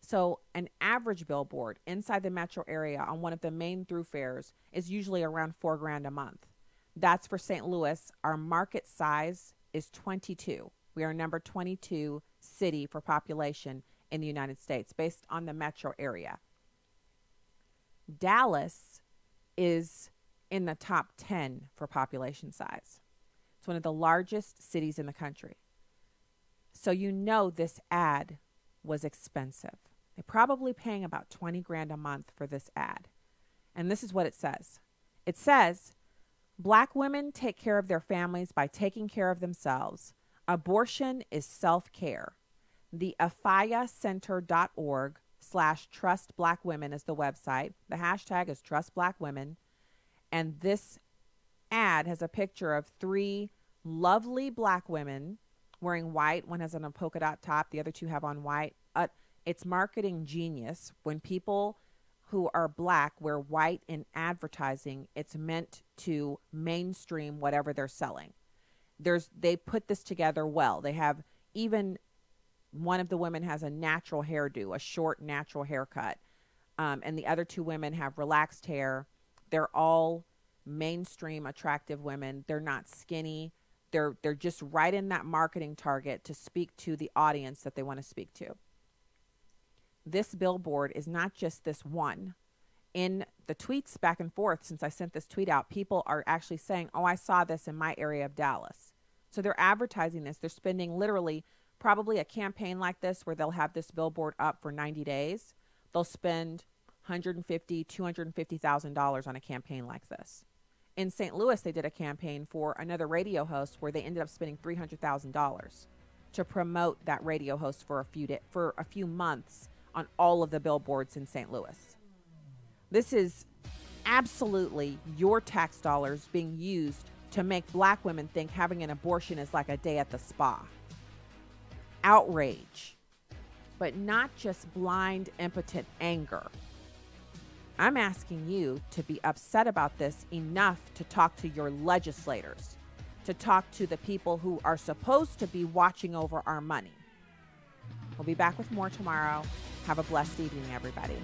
So an average billboard inside the metro area on one of the main thoroughfares is usually around $4,000 a month. That's for St. Louis. Our market size is 22. We are number 22 city for population in the United States based on the metro area. Dallas is in the top 10 for population size. It's one of the largest cities in the country. So you know this ad was expensive. They're probably paying about $20,000 a month for this ad. And this is what it says. It says, Black women take care of their families by taking care of themselves. Abortion is self-care. The afayacenter.org/trustblackwomen is the website. The hashtag is trustblackwomen. And this ad has a picture of 3 lovely black women wearing white. One has on a polka dot top. The other 2 have on white. It's marketing genius. When people who are black wear white in advertising, it's meant to mainstream whatever they're selling. They put this together well. They have, even one of the women has a natural hairdo, a short natural haircut. And the other 2 women have relaxed hair. They're all mainstream attractive women. They're not skinny. They're just right in that marketing target to speak to the audience that they want to speak to. This billboard is not just this one. In the tweets back and forth since I sent this tweet out, people are actually saying, oh, I saw this in my area of Dallas. So they're advertising this. They're spending literally probably a campaign like this where they'll have this billboard up for 90 days. They'll spend $150,000, $250,000 on a campaign like this. In St. Louis, they did a campaign for another radio host where they ended up spending $300,000 to promote that radio host for a few months on all of the billboards in St. Louis. This is absolutely your tax dollars being used to make black women think having an abortion is like a day at the spa. Outrage, but not just blind, impotent anger. I'm asking you to be upset about this enough to talk to your legislators, to talk to the people who are supposed to be watching over our money. We'll be back with more tomorrow. Have a blessed evening, everybody.